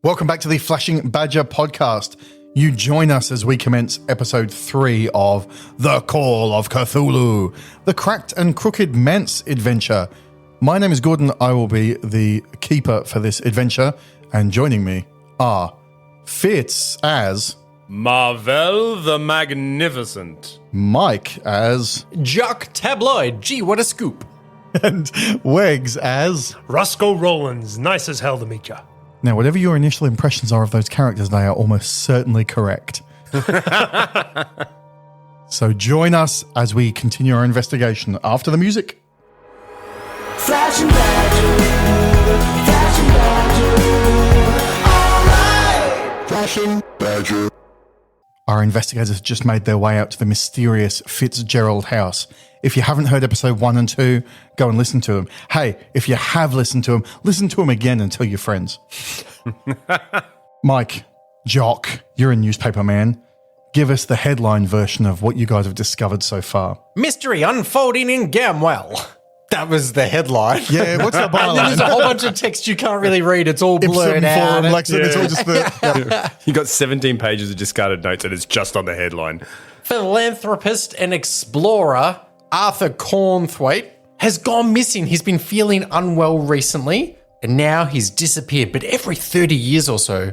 Welcome back to the Flashing Badger podcast. You join us as we commence episode 3 of The Call of Cthulhu, the cracked and crooked manse adventure. My name is Gordon. I will be the keeper for this adventure, and joining me are Fitz as Marvel the Magnificent, Mike as Jock Tabloid. Gee, what a scoop. and Wegs as Roscoe Rollins. Nice as hell to meet ya. Now, whatever your initial impressions are of those characters, they are almost certainly correct. So join us as we continue our investigation after the music. Flashing Badger, Flashing Badger, alright. Flashing Badger. Our investigators have just made their way out to the mysterious Fitzgerald house. If you haven't heard episode 1 and 2, go and listen to them. Hey, if you have listened to them, listen to them again and tell your friends. Mike, Jock, you're a newspaper man. Give us the headline version of what you guys have discovered so far. Mystery unfolding in Gamwell. That was the headline. Yeah, what's the And then byline? there's a whole bunch of text you can't really read. It's all blurred out. It's all just the... You got 17 pages of discarded notes and it's just on the headline. Philanthropist and explorer Arthur Cornthwaite has gone missing. He's been feeling unwell recently and now he's disappeared. But every 30 years or so,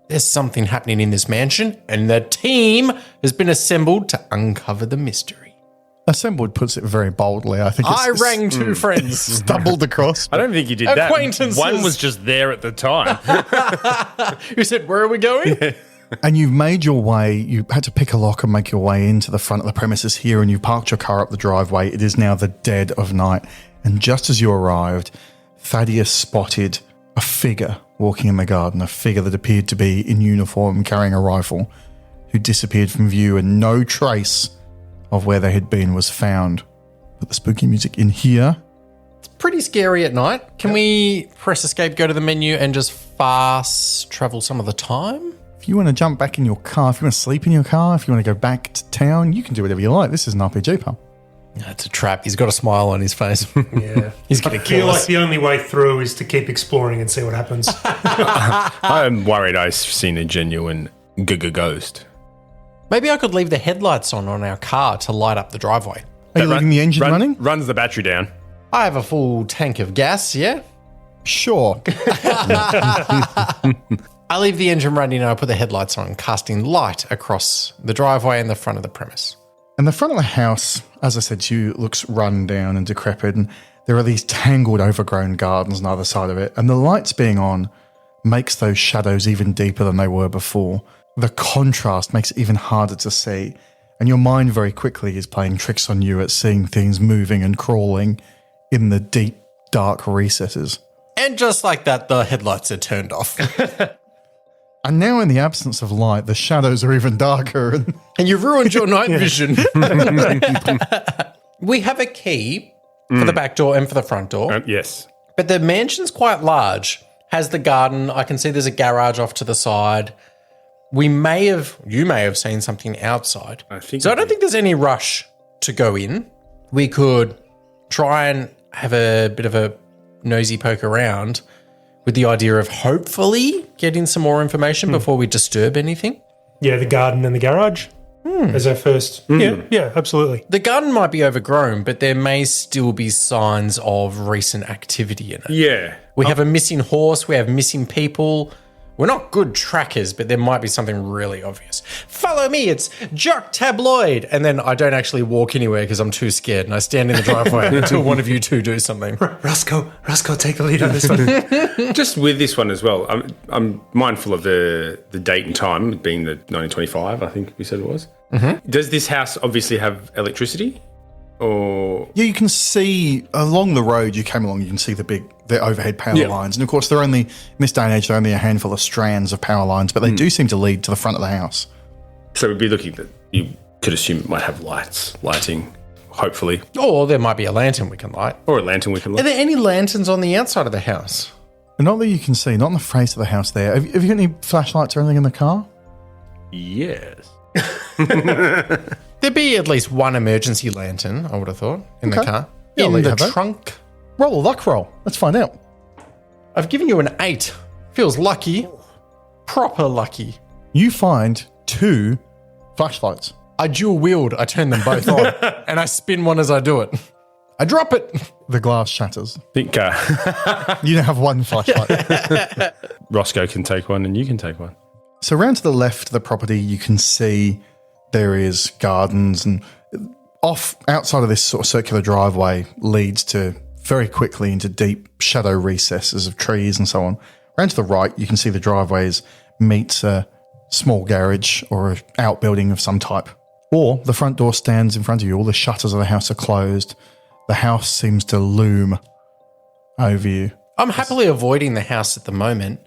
there's something happening in this mansion and the team has been assembled to uncover the mystery. Assembled puts it very boldly. I think I rang two friends. Stumbled across. I don't think you did that. Acquaintances. One was just there at the time. Who said, where are we going? And you've made your way, you had to pick a lock and make your way into the front of the premises here, and you parked your car up the driveway. It is now the dead of night. And just as you arrived, Thadeus spotted a figure walking in the garden, a figure that appeared to be in uniform carrying a rifle, who disappeared from view, and no trace of where they had been was found. Put the spooky music in here. It's pretty scary at night. Can we press escape, go to the menu, and just fast travel some of the time? If you want to jump back in your car, if you want to sleep in your car, if you want to go back to town, you can do whatever you like. This is an RPG, pal. That's a trap. He's got a smile on his face. Yeah. He's going I to feel kill like us. the only way through is to keep exploring and see what happens. I'm worried I've seen a genuine ghost. Maybe I could leave the headlights on our car to light up the driveway. Are you leaving the engine running? Runs the battery down. I have a full tank of gas, yeah? Sure. I leave the engine running and I put the headlights on, casting light across the driveway and the front of the premise. And the front of the house, as I said to you, looks run down and decrepit, and there are these tangled, overgrown gardens on either side of it, and the lights being on makes those shadows even deeper than they were before. The contrast makes it even harder to see, and your mind very quickly is playing tricks on you at seeing things moving and crawling in the deep, dark recesses. And just like that, the headlights are turned off. And now, in the absence of light, the shadows are even darker. And you've ruined your night vision. We have a key for the back door and for the front door. Yes. But the mansion's quite large. Has the garden. I can see there's a garage off to the side. You may have seen something outside. I think So I I don't did. think there's any rush to go in. We could try and have a bit of a nosy poke around with the idea of hopefully getting some more information before we disturb anything. Yeah, the garden and the garage as our first. Yeah, absolutely. The garden might be overgrown, but there may still be signs of recent activity in it. Yeah. We have a missing horse. We have missing people. We're not good trackers, but there might be something really obvious. Follow me. It's Jock Tabloid. And then I don't actually walk anywhere because I'm too scared. And I stand in the driveway until one of you two do something. Roscoe, take the lead on this one. Just with this one as well, I'm mindful of the date and time, being the 1925, I think we said it was. Mm-hmm. Does this house obviously have electricity? Or Yeah, you can see along the road you came along, you can see the overhead power lines. And of course, in this day and age, there are only a handful of strands of power lines, but they do seem to lead to the front of the house. so we'd be looking that you could assume it might have lighting, hopefully, Or there might be a lantern we can light. or a lantern we can Are light. there any lanterns on the outside of the house? And not that you can see, not on the face of the house there. Have you got any flashlights or anything in the car? Yes. There'd be at least one emergency lantern, I would have thought, in the Okay. car. Yeah, I'll in let you the have that. trunk. Roll a luck roll. Let's find out. I've given you an 8. Feels lucky. proper lucky. You find 2 flashlights. I dual wield. I turn them both on, and I spin one as I do it. I drop it. The glass shatters. think You now have 1 flashlight. Roscoe can take one and you can take one. So around to the left of the property, you can see there is gardens, and off outside of this sort of circular driveway leads to very quickly into deep shadow recesses of trees and so on. Around to the right, you can see the driveways meets a small garage or an outbuilding of some type. Or the front door stands in front of you. All the shutters of the house are closed. The house seems to loom over you. I'm happily avoiding the house at the moment.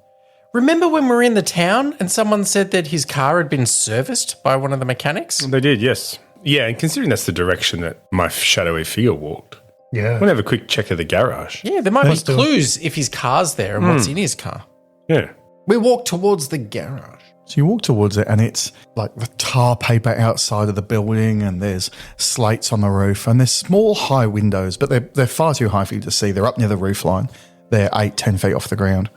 Remember when we were in the town and someone said that his car had been serviced by one of the mechanics? They did, yes. Yeah, and considering that's the direction that my shadowy figure walked, Yeah. we'll have a quick check of the garage. Yeah, there might Let's be do it. clues if his car's there and what's in his car. Yeah. We walk towards the garage. So you walk towards it, and it's like the tar paper outside of the building, and there's slates on the roof, and there's small high windows, but they're far too high for you to see. They're up near the roof line. They're 8-10 feet off the ground.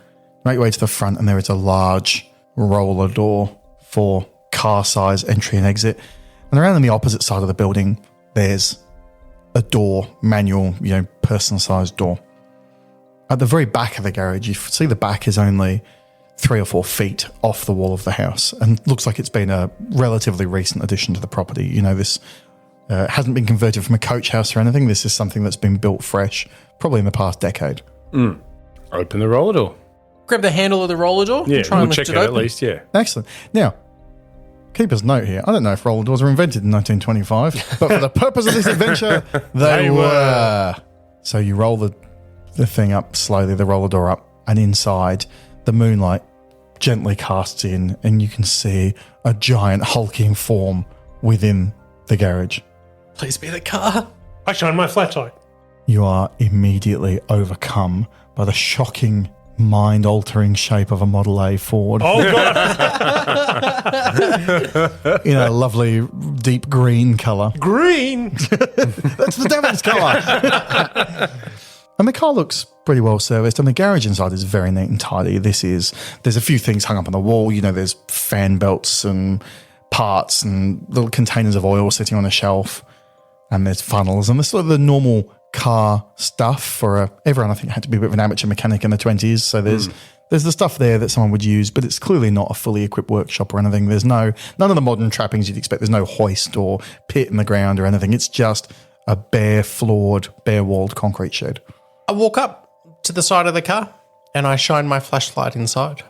Make your way to the front, and there is a large roller door for car size entry and exit. And around on the opposite side of the building, there's a door, manual, person sized door. At the very back of the garage, you see the back is only 3 or 4 feet off the wall of the house, and looks like it's been a relatively recent addition to the property. This hasn't been converted from a coach house or anything. This is something that's been built fresh, probably in the past decade. Open the roller door. Grab the handle of the roller door Yeah, and try we'll and lift check it it open. at least, yeah. Excellent. Now, keeper's note here. I don't know if roller doors were invented in 1925, but for the purpose of this adventure, they were. So you roll the thing up slowly, the roller door up, and inside, the moonlight gently casts in, and you can see a giant hulking form within the garage. Please be the car. I shine my flashlight. You are immediately overcome by the shocking, mind-altering shape of a Model A Ford. Oh, God. In a lovely deep green colour. Green. That's the devil's colour. And the car looks pretty well serviced, and the garage inside is very neat and tidy. There's a few things hung up on the wall. There's fan belts and parts and little containers of oil sitting on a shelf, and there's funnels, and there's sort of the normal car stuff for everyone. I think had to be a bit of an amateur mechanic in the 20s. So there's the stuff there that someone would use, but it's clearly not a fully equipped workshop or anything. There's none of the modern trappings you'd expect. There's no hoist or pit in the ground or anything. It's just a bare-walled concrete shed. I walk up to the side of the car and I shine my flashlight inside.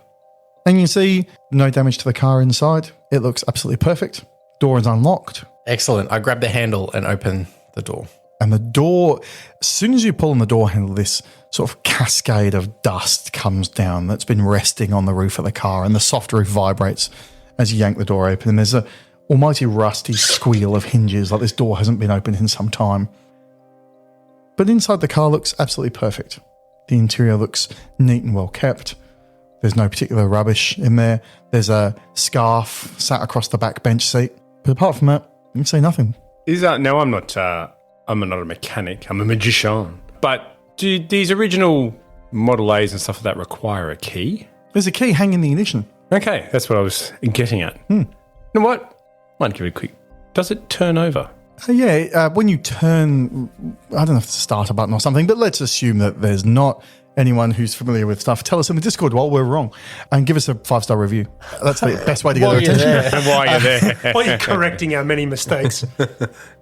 And you see no damage to the car inside. It looks absolutely perfect. Door is unlocked. Excellent. I grab the handle and open the door. And the door, as soon as you pull on the door handle, this sort of cascade of dust comes down that's been resting on the roof of the car, and the soft roof vibrates as you yank the door open. And there's a almighty rusty squeal of hinges, like this door hasn't been opened in some time. But inside the car looks absolutely perfect. The interior looks neat and well kept. There's no particular rubbish in there. There's a scarf sat across the back bench seat. But apart from that, you can say nothing. Now I'm not a mechanic, I'm a magician. But do these original Model A's and stuff like that require a key? There's a key hanging in the ignition. Okay, that's what I was getting at. You know what? Might give it a quick. Does it turn over? When you turn, I don't know if it's a starter button or something, but let's assume that there's not anyone who's familiar with stuff. Tell us in the Discord while we're wrong and give us a 5-star review. That's the best way to get their attention. And why are you there? Why are you correcting our many mistakes?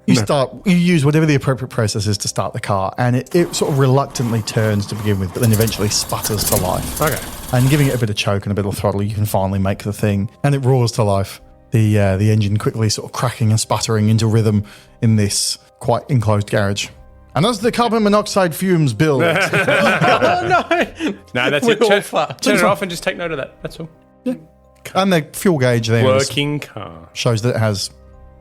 You use whatever the appropriate process is to start the car, and it sort of reluctantly turns to begin with, but then eventually sputters to life. Okay. And giving it a bit of choke and a bit of throttle, you can finally make the thing, and it roars to life. The engine quickly sort of cracking and sputtering into rhythm in this quite enclosed garage. And as the carbon monoxide fumes build, Oh, no. No, that's We're it. all Turn fucked. it off and just take note of that. That's all. and the fuel gauge there Working car. shows that it has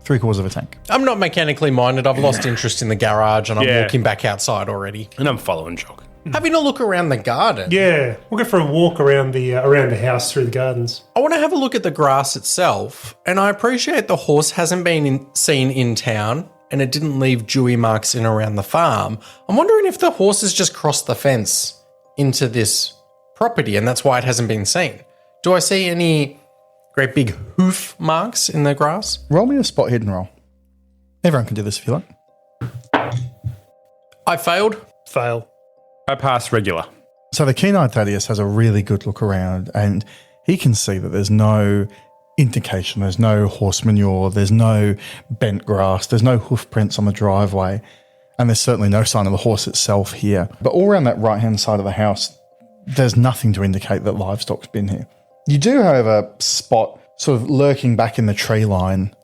3/4 of a tank. I'm not mechanically minded. I've lost interest in the garage and I'm Yeah. walking back outside already. And I'm following Jock. Having a look around the garden. Yeah, we'll go for a walk around the house through the gardens. I want to have a look at the grass itself, and I appreciate the horse hasn't been seen in town and it didn't leave dewy marks in around the farm. I'm wondering if the horse has just crossed the fence into this property and that's why it hasn't been seen. Do I see any great big hoof marks in the grass? Roll me a spot hidden roll. Everyone can do this if you like. I failed. Fail. I pass regular. So the keen-eyed Thaddeus has a really good look around, and he can see that there's no indication, there's no horse manure, there's no bent grass, there's no hoof prints on the driveway, and there's certainly no sign of the horse itself here. But all around that right-hand side of the house, there's nothing to indicate that livestock's been here. You do, however, spot sort of lurking back in the tree line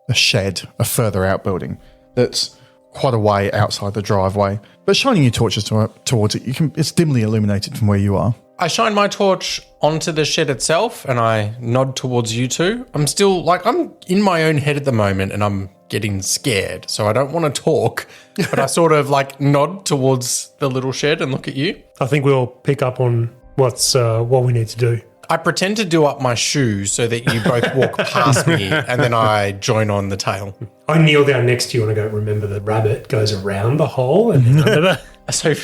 a shed, a further outbuilding that's quite a way outside the driveway. But shining your torches towards it, it's dimly illuminated from where you are. I shine my torch onto the shed itself and I nod towards you two. I'm still I'm in my own head at the moment and I'm getting scared. So I don't want to talk, but I sort of nod towards the little shed and look at you. I think we'll pick up on what we need to do. I pretend to do up my shoes so that you both walk past me and then I join on the tail. I kneel down next to you and I go, remember the rabbit goes around the hole and then under the... So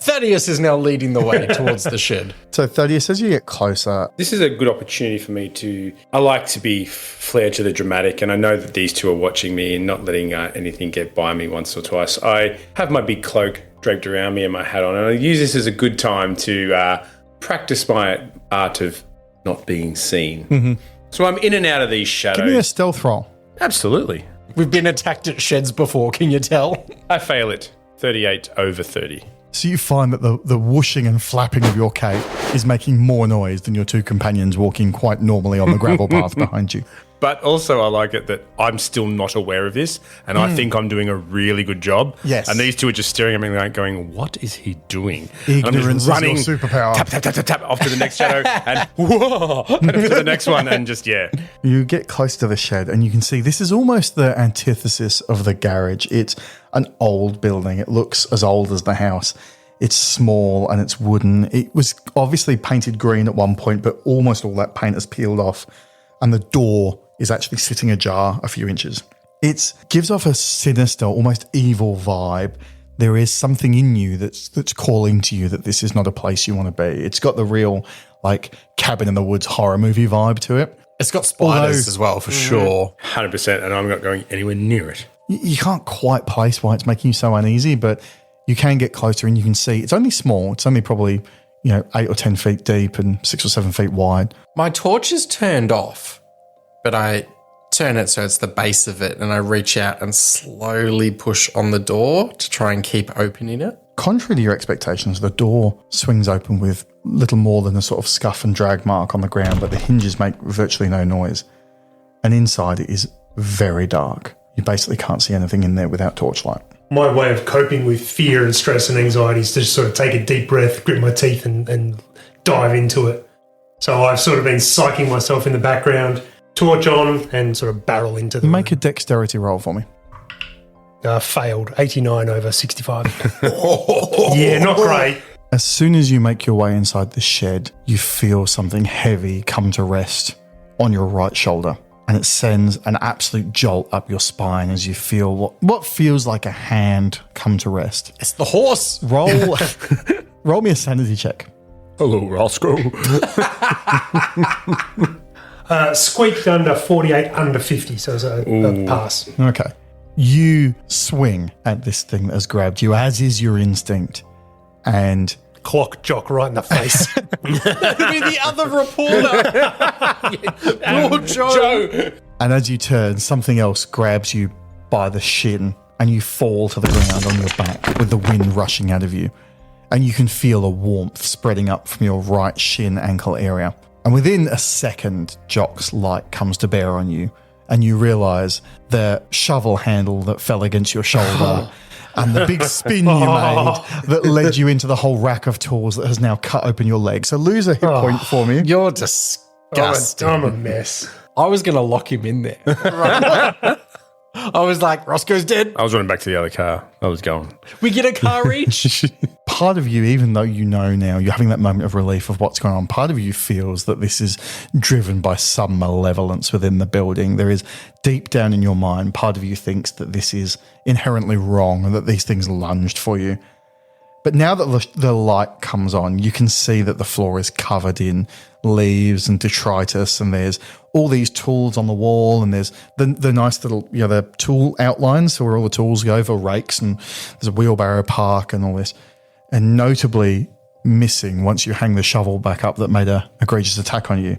Thaddeus is now leading the way towards the shed. So Thaddeus, as you get closer... This is a good opportunity for me I like to be flair to the dramatic, and I know that these two are watching me and not letting anything get by me once or twice. I have my big cloak draped around me and my hat on, and I use this as a good time to practice my art of not being seen. Mm-hmm. So I'm in and out of these shadows. Give me a stealth roll. Absolutely. We've been attacked at sheds before, can you tell? I fail it. 38 over 30. So you find that the whooshing and flapping of your cape is making more noise than your two companions walking quite normally on the gravel path behind you. But also I like it that I'm still not aware of this, and I think I'm doing a really good job. Yes. And these two are just staring at me going, what is he doing? Ignorance and I'm is your superpower. Tap, tap, tap, tap, tap, off to the next shadow, and whoa, and to the next one, and just, yeah. You get close to the shed and you can see this is almost the antithesis of the garage. It's an old building. It looks as old as the house. It's small and it's wooden. It was obviously painted green at one point, but almost all that paint has peeled off, and the door is actually sitting ajar a few inches. It gives off a sinister, almost evil vibe. There is something in you that's calling to you that this is not a place you want to be. It's got the real, cabin in the woods horror movie vibe to it. It's got spiders as well, for sure. 100%, and I'm not going anywhere near it. You can't quite place why it's making you so uneasy, but you can get closer and you can see it's only small. It's only probably 8 or 10 feet deep and 6 or 7 feet wide. My torch is turned off, but I turn it so it's the base of it and I reach out and slowly push on the door to try and keep opening it. Contrary to your expectations, the door swings open with little more than a sort of scuff and drag mark on the ground, but the hinges make virtually no noise. And inside it is very dark. You basically can't see anything in there without torchlight. My way of coping with fear and stress and anxiety is to just sort of take a deep breath, grit my teeth and dive into it. So I've sort of been psyching myself in the background, torch on, and sort of barrel into the Make a dexterity roll for me. failed. 89 over 65. Yeah, not great. As soon as you make your way inside the shed, you feel something heavy come to rest on your right shoulder. And it sends an absolute jolt up your spine as you feel what feels like a hand come to rest. It's the horse. Roll me a sanity check. Hello, Roscoe. Squeaked under 48 under 50, so it's a pass. Okay. You swing at this thing that has grabbed you, as is your instinct. And Clock Jock right in the face. That'd be the other reporter. Poor Joe. And as you turn, something else grabs you by the shin and you fall to the ground on your back with the wind rushing out of you. And you can feel a warmth spreading up from your right shin ankle area. And within a second, Jock's light comes to bear on you and you realise the shovel handle that fell against your shoulder and the big spin you made that led you into the whole rack of tools that has now cut open your leg. So lose a hit point for me. You're disgusting. I'm a mess. I was going to lock him in there. I was like, Roscoe's dead. I was running back to the other car. I was going. We get a car each. Part of you, even though you know now, you're having that moment of relief of what's going on, part of you feels that this is driven by some malevolence within the building. There is deep down in your mind, part of you thinks that this is inherently wrong and that these things lunged for you. But now that the light comes on, you can see that the floor is covered in leaves and detritus, and there's all these tools on the wall, and there's the nice little, the tool outlines, so where all the tools go for rakes, and there's a wheelbarrow park and all this. And notably missing, once you hang the shovel back up that made a egregious attack on you,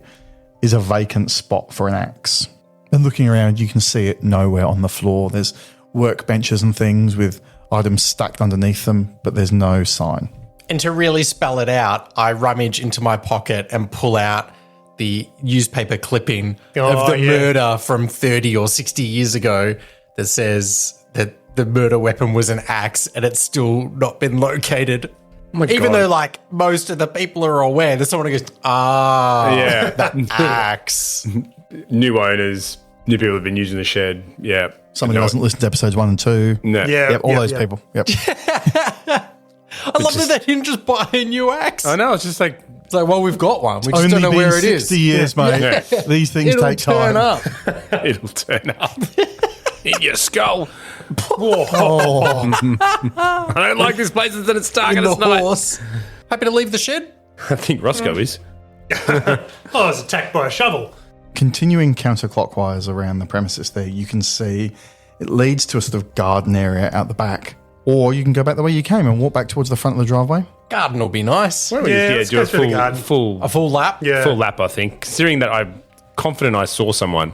is a vacant spot for an axe. And looking around, you can see it nowhere on the floor. There's workbenches and things with items stacked underneath them, but there's no sign. And to really spell it out, I rummage into my pocket and pull out the newspaper clipping of the murder from 30 or 60 years ago that says that the murder weapon was an axe and it's still not been located. Even though, like, most of the people are aware, there's someone who goes, that axe. New owners, new people have been using the shed. Yeah. Someone who hasn't listened to episodes 1 and 2. No. Yeah. Yep, all those people. Yep. I love that they didn't just buy a new axe. I know. It's just like, It's like, well, we've got one. We just Only don't know been where it is. 60 years, mate. Yeah. These things It'll take turn time. up. it'll turn up in your skull. Oh. I don't like this place that it's dark In and the it's night. horse. Happy to leave the shed? I think Roscoe is. I was attacked by a shovel. Continuing counterclockwise around the premises there, you can see it leads to a sort of garden area out the back. Or you can go back the way you came and walk back towards the front of the driveway. Garden will be nice. Why don't we let's do go a through the garden. A full lap? Yeah. full lap, I think. Considering that I'm confident I saw someone,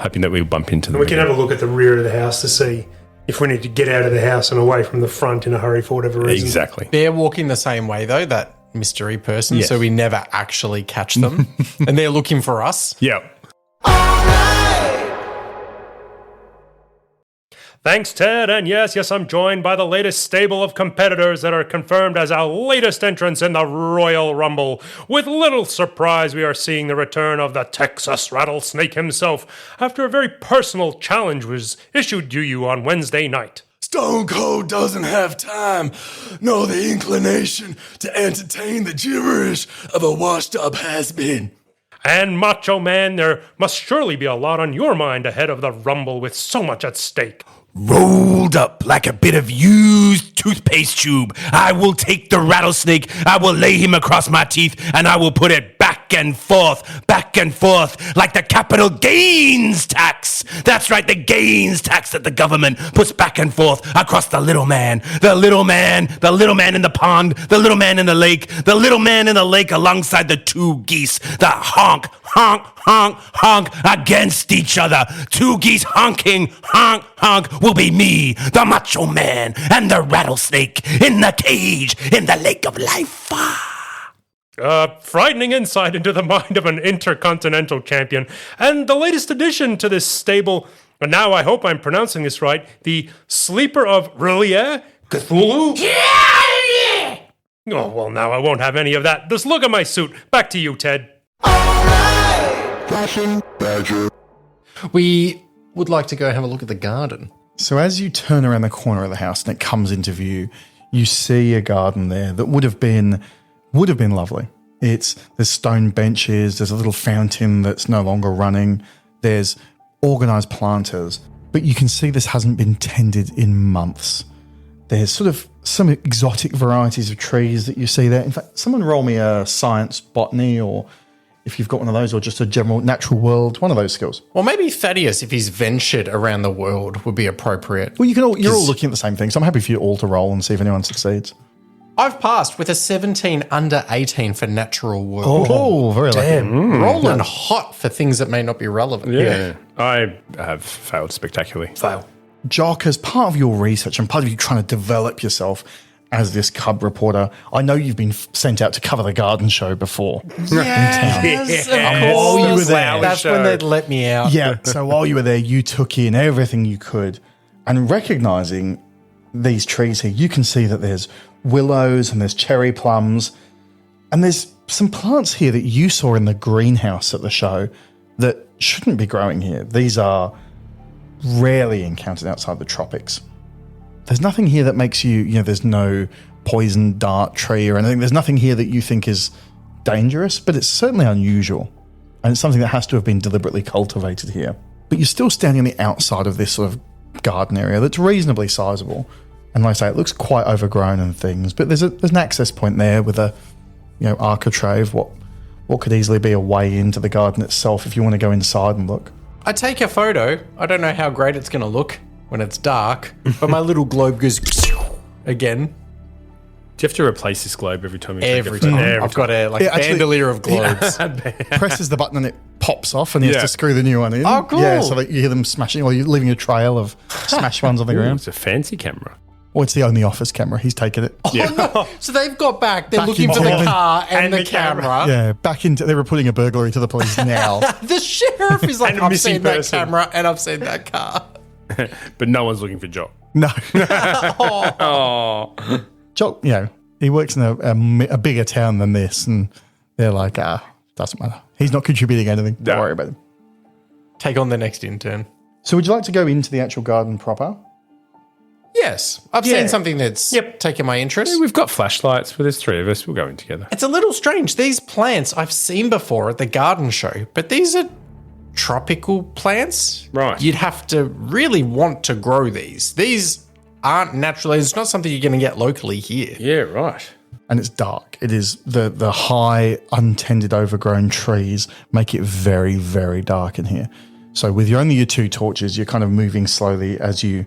hoping that we'll bump into them. We can have a look at the rear of the house to see if we need to get out of the house and away from the front in a hurry for whatever reason. Exactly. They're walking the same way, though, that mystery person, Yes. so we never actually catch them. And they're looking for us. Yeah. Thanks, Ted. And yes, I'm joined by the latest stable of competitors that are confirmed as our latest entrants in the Royal Rumble. With little surprise, we are seeing the return of the Texas Rattlesnake himself after a very personal challenge was issued to you on Wednesday night. Stone Cold doesn't have time nor the inclination to entertain the gibberish of a washed-up has-been. And Macho Man, there must surely be a lot on your mind ahead of the Rumble with so much at stake. Rolled up like a bit of used toothpaste tube, I will take the rattlesnake, I will lay him across my teeth, and I will put it back and forth, like the capital gains tax. That's right, the gains tax that the government puts back and forth across the little man in the pond, the little man in the lake, the little man in the lake alongside the two geese, the honk, against each other. Two geese honking, honk, will be me, the Macho Man, and the rattlesnake in the cage in the lake of life. Frightening insight into the mind of an intercontinental champion, and the latest addition to this stable, and now I hope I'm pronouncing this right, the Sleeper of Relia, Cthulhu? Yeah! Oh, well, now I won't have any of that. Just look at my suit. Back to you, Ted. Flashing badger. We would like to go have a look at the garden. So as you turn around the corner of the house and it comes into view, you see a garden there that would have been lovely. There's stone benches, there's a little fountain that's no longer running, there's organised planters, but you can see this hasn't been tended in months. There's sort of some exotic varieties of trees that you see there. In fact, someone roll me a science botany, or if you've got one of those, or just a general natural world, one of those skills. Well, maybe Thaddeus, if he's ventured around the world, would be appropriate. Well, you're all looking at the same thing, so I'm happy for you all to roll and see if anyone succeeds. I've passed with a 17 under 18 for natural world. Oh, very lucky. Rolling hot for things that may not be relevant. Yeah. I have failed spectacularly. Fail. Jock, as part of your research and part of you trying to develop yourself as this cub reporter, I know you've been sent out to cover the garden show before in town. Yes, of While you course. were there. That's when they'd let me out. Yeah, so while you were there, you took in everything you could. And recognizing these trees here, you can see that there's willows and there's cherry plums. And there's some plants here that you saw in the greenhouse at the show that shouldn't be growing here. These are rarely encountered outside the tropics. There's nothing here that makes you, there's no poison dart tree or anything. There's nothing here that you think is dangerous, but it's certainly unusual. And it's something that has to have been deliberately cultivated here. But you're still standing on the outside of this sort of garden area that's reasonably sizable. And like I say, it looks quite overgrown and things, but there's an access point there with a, architrave, what could easily be a way into the garden itself if you want to go inside and look. I take a photo. I don't know how great it's going to look when it's dark, but my little globe goes again. Do you have to replace this globe every time you Every take a photo? time. I've got a bandolier of globes. Presses the button and it pops off and he has to screw the new one in. Oh, cool. Yeah, so that you hear them smashing or you're leaving a trail of smashed ones on the Ooh, ground. it's a fancy camera. Or it's the only office camera. He's taken it. No. So they've got back. They're Back looking for into the it. car and the camera. Yeah, back into. They were putting a burglary to the police now. The sheriff is like, And a I've missing seen that person. camera and I've seen that car. But no one's looking for Jock. No, Oh. Jock. He works in a bigger town than this, and they're like, doesn't matter. He's not contributing anything. Don't No. worry about him. Take on the next intern. So, would you like to go into the actual garden proper? Yes. I've seen something that's taken my interest. We've got flashlights, but there's three of us. We'll go in together. It's a little strange. These plants I've seen before at the garden show, but these are tropical plants. Right. You'd have to really want to grow these. These aren't natural. It's not something you're going to get locally here. Yeah, right. And it's dark. It is the high, untended, overgrown trees make it very, very dark in here. So with only your two torches, you're kind of moving slowly as you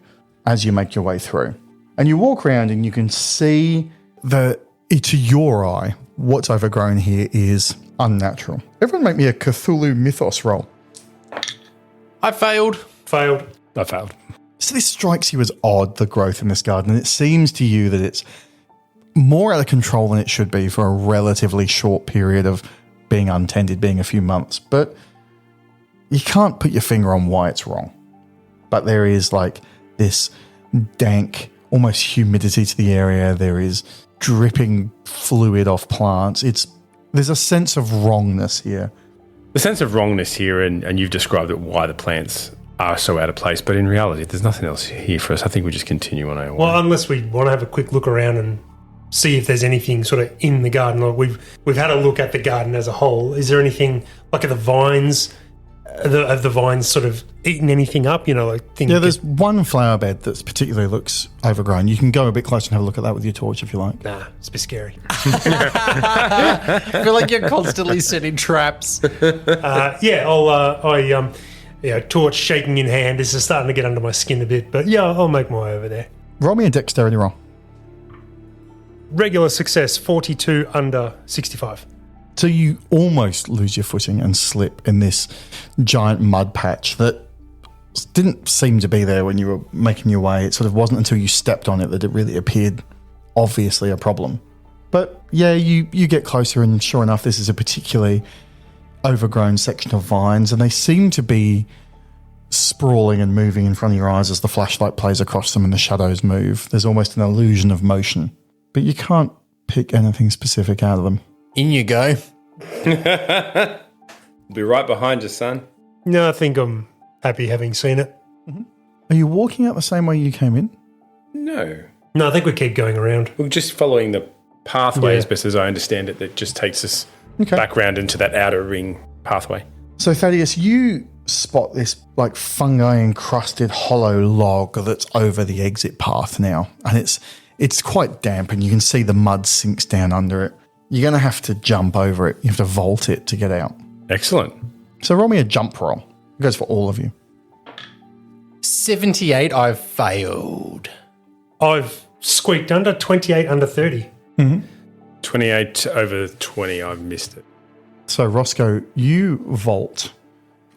make your way through. And you walk around and you can see that, to your eye, what's overgrown here is unnatural. Everyone make me a Cthulhu mythos roll. I failed. Failed. I failed. So this strikes you as odd, the growth in this garden, and it seems to you that it's more out of control than it should be for a relatively short period of being untended, being a few months. But you can't put your finger on why it's wrong. But there is like this dank, almost humidity to the area. There is dripping fluid off plants. There's a sense of wrongness here. The sense of wrongness here, and you've described it, why the plants are so out of place. But in reality, there's nothing else here for us. I think we just continue on our way. Well, unless we want to have a quick look around and see if there's anything sort of in the garden. Like we've had a look at the garden as a whole. Is there anything like at the vines? Have the vines sort of eaten anything up? There's one flower bed that particularly looks overgrown. You can go a bit closer and have a look at that with your torch if you like. Nah, it's a bit scary. I feel like you're constantly setting traps. Torch shaking in hand. This is starting to get under my skin a bit, but yeah, I'll make my way over there. Roll me a dexterity roll. Regular success, 42 under 65. So you almost lose your footing and slip in this giant mud patch that didn't seem to be there when you were making your way. It sort of wasn't until you stepped on it that it really appeared obviously a problem. But yeah, you get closer and sure enough, this is a particularly overgrown section of vines and they seem to be sprawling and moving in front of your eyes as the flashlight plays across them and the shadows move. There's almost an illusion of motion, but you can't pick anything specific out of them. In you go. Be right behind you, son. No, I think I'm happy having seen it. Are you walking out the same way you came in? No. No, I think we keep going around. We're just following the pathway Yeah. as best as I understand it that just takes us Okay. back round into that outer ring pathway. So Thaddeus, you spot this like fungi encrusted hollow log that's over the exit path now. And it's quite damp and you can see the mud sinks down under it. You're going to have to jump over it. You have to vault it to get out. Excellent. So roll me a jump roll. It goes for all of you. 78, I've failed. I've squeaked under 28 under 30. 28 over 20, I've missed it. So Roscoe, you vault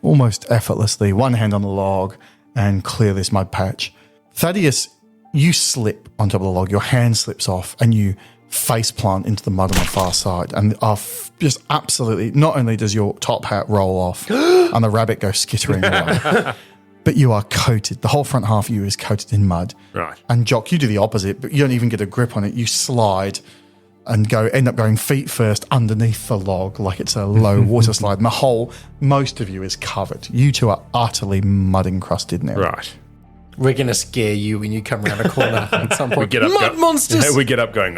almost effortlessly, one hand on the log and clear this mud patch. Thaddeus, you slip on top of the log. Your hand slips off and you face plant into the mud on the far side and are just absolutely, not only does your top hat roll off and the rabbit goes skittering away, but you are coated. The whole front half of you is coated in mud. Right. And Jock, you do the opposite, but you don't even get a grip on it. You slide and end up going feet first underneath the log like it's a low water slide. And most of you is covered. You two are utterly mud encrusted now. Right. We're going to scare you when you come around a corner at some point. Get up, Mud monsters! We get up going,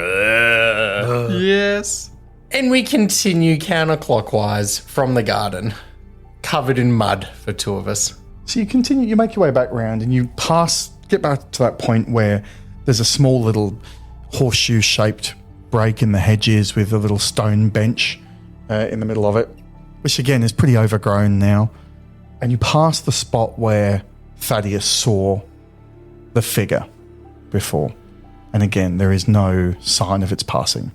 Yes. And we continue counterclockwise from the garden, covered in mud for two of us. So you make your way back round and you get back to that point where There's a small little horseshoe-shaped break in the hedges with a little stone bench in the middle of it, which again is pretty overgrown now. And you pass the spot where Thadeus saw the figure before. And again, there is no sign of its passing.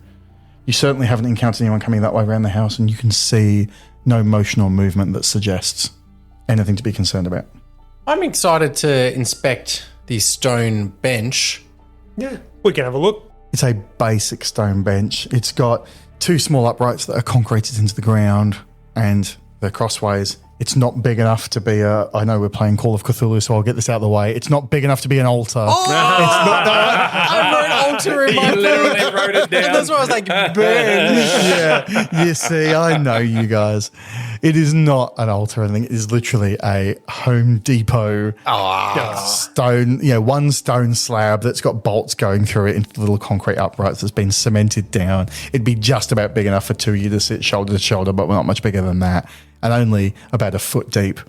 You certainly haven't encountered anyone coming that way around the house, and you can see no motion or movement that suggests anything to be concerned about. I'm excited to inspect the stone bench. Yeah, we can have a look. It's a basic stone bench. It's got two small uprights that are concreted into the ground, and they're crossways. It's not big enough to be I know we're playing Call of Cthulhu, so I'll get this out of the way. It's not big enough to be an altar. Oh! It's not, I wrote altar in my literally wrote it down. That's why I was like, bench. yeah, you see, I know you guys. It is not an altar or anything. It is literally a Home Depot stone, one stone slab that's got bolts going through it into the little concrete uprights that's been cemented down. It'd be just about big enough for two of you to sit shoulder to shoulder, but we're not much bigger than that. And only about a foot deep.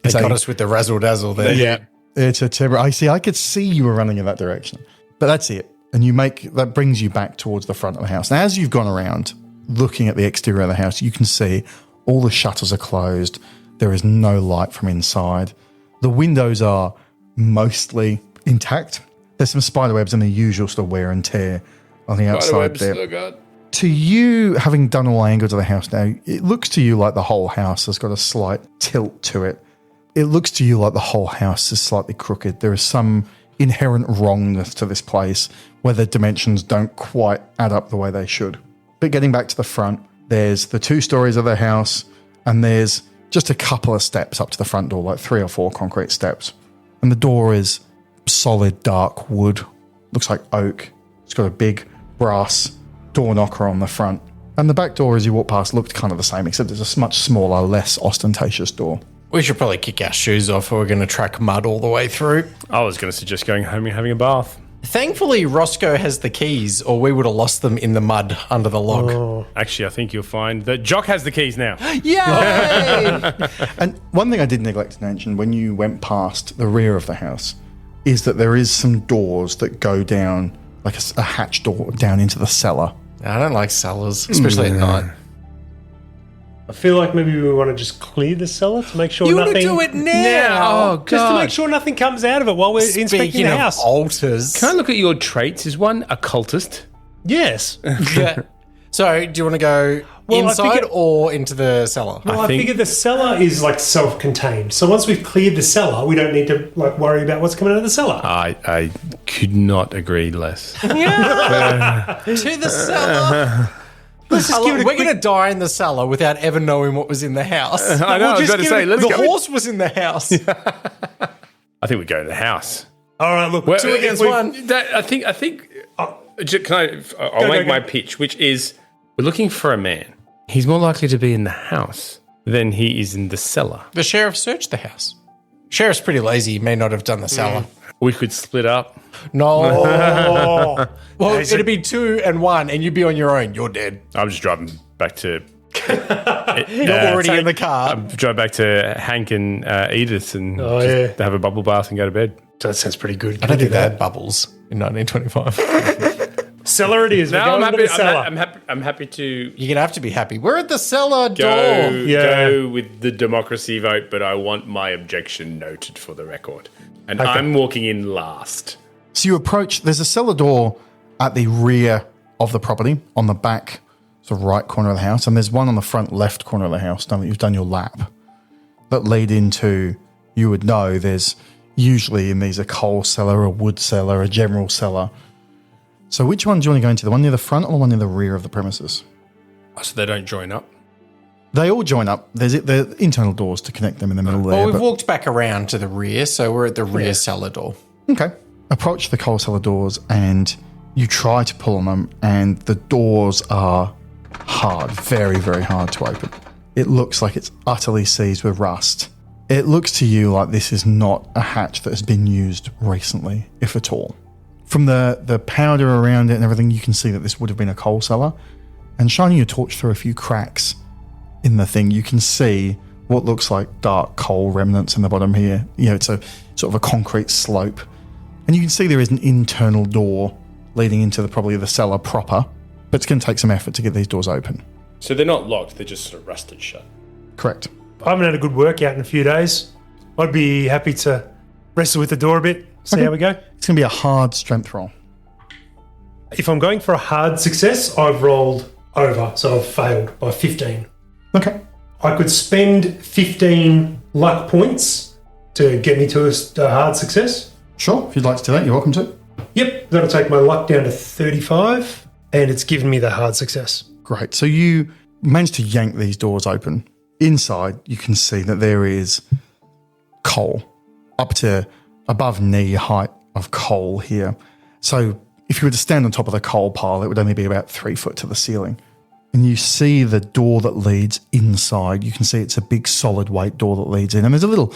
They got us with the razzle dazzle there. Yeah. It's a timber. I could see you were running in that direction. But that's it. And that brings you back towards the front of the house. Now, as you've gone around looking at the exterior of the house, you can see all the shutters are closed. There is no light from inside. The windows are mostly intact. There's some spiderwebs and the usual sort of wear and tear on the outside there. Oh God. To you, having done all angles of the house now, it looks to you like the whole house has got a slight tilt to it. It looks to you like the whole house is slightly crooked. There is some inherent wrongness to this place where the dimensions don't quite add up the way they should. But getting back to the front, there's the 2 stories of the house, and there's just a couple of steps up to the front door, like 3 or 4 concrete steps. And the door is solid dark wood, looks like oak. It's got a big brass door knocker on the front. And the back door, as you walk past, looked kind of the same, except it's a much smaller, less ostentatious door. We should probably kick our shoes off or we're going to track mud all the way through. I was going to suggest going home and having a bath. Thankfully, Roscoe has the keys, or we would have lost them in the mud under the log. Actually, I think you'll find that Jock has the keys now. Yay! And one thing I did neglect to mention when you went past the rear of the house is that there is some doors that go down, like a hatch door down into the cellar. I don't like cellars, especially at night. I feel like maybe we want to just clear the cellar to make sure You nothing... want to do it now? Oh, Just to make sure nothing comes out of it while we're inspecting Speaking the of house. altars. Can I look at your traits? Is one occultist? Yes. Yeah. So, do you want to go Well, I inside figured- or into the cellar? Well, I think- figure the cellar is like self-contained. So once we've cleared the cellar, we don't need to like worry about what's coming out of the cellar. I could not agree less. To the cellar. Let's just give it a We're quick... going to die in the cellar without ever knowing what was in the house. I know, I was just about to give say, it- let's The go. horse was in the house. I think we go to the house. All right, look. Well, Two if against we- one. I think. I'll make my pitch, which is we're looking for a man. He's more likely to be in the house than he is in the cellar. The sheriff searched the house. Sheriff's pretty lazy. He may not have done the cellar. We could split up. No. Oh. Well, it'd be 2 and 1, and you'd be on your own. You're dead. I'm just driving back to. You're already in the car. Drive back to Hank and Edith and just have a bubble bath and go to bed. That sounds pretty good. I don't think they had bubbles in 1925. Cellar it is. We're No, going I'm to the happy. cellar. I'm happy to You're going to have to be happy. We're at the cellar door. go with the democracy vote, but I want my objection noted for the record. And I'm walking in last. So you approach, there's a cellar door at the rear of the property on the back sort of right corner of the house, and there's one on the front left corner of the house now that you've done your lap that lead into, you would know, there's usually in these a coal cellar, a wood cellar, a general cellar. So which one do you want to go into, the one near the front or the one near the rear of the premises? So they don't join up. They all join up. There's the internal doors to connect them in the middle there. Well, we've but- walked back around to the rear, so we're at the rear cellar door. Okay. Approach the coal cellar doors and you try to pull on them, and the doors are hard, very, very hard to open. It looks like it's utterly seized with rust. It looks to you like this is not a hatch that has been used recently, if at all. From the powder around it and everything, you can see that this would have been a coal cellar. And shining your torch through a few cracks in the thing, you can see what looks like dark coal remnants in the bottom here. You know, it's a sort of a concrete slope And you can see there is an internal door leading into probably the cellar proper, but it's going to take some effort to get these doors open. So they're not locked, they're just sort of rusted shut. Correct. I haven't had a good workout in a few days. I'd be happy to wrestle with the door a bit, see how we go. It's going to be a hard strength roll. If I'm going for a hard success, I've rolled over, so I've failed by 15. Okay. I could spend 15 luck points to get me to a hard success. Sure. If you'd like to do that, you're welcome to. Yep, that'll take my luck down to 35, and it's given me the hard success. Great. So you managed to yank these doors open. Inside, you can see that there is coal, up to above knee height of coal here. So if you were to stand on top of the coal pile, it would only be about 3 foot to the ceiling. And you see the door that leads inside. You can see it's a big solid weight door that leads in. And there's a little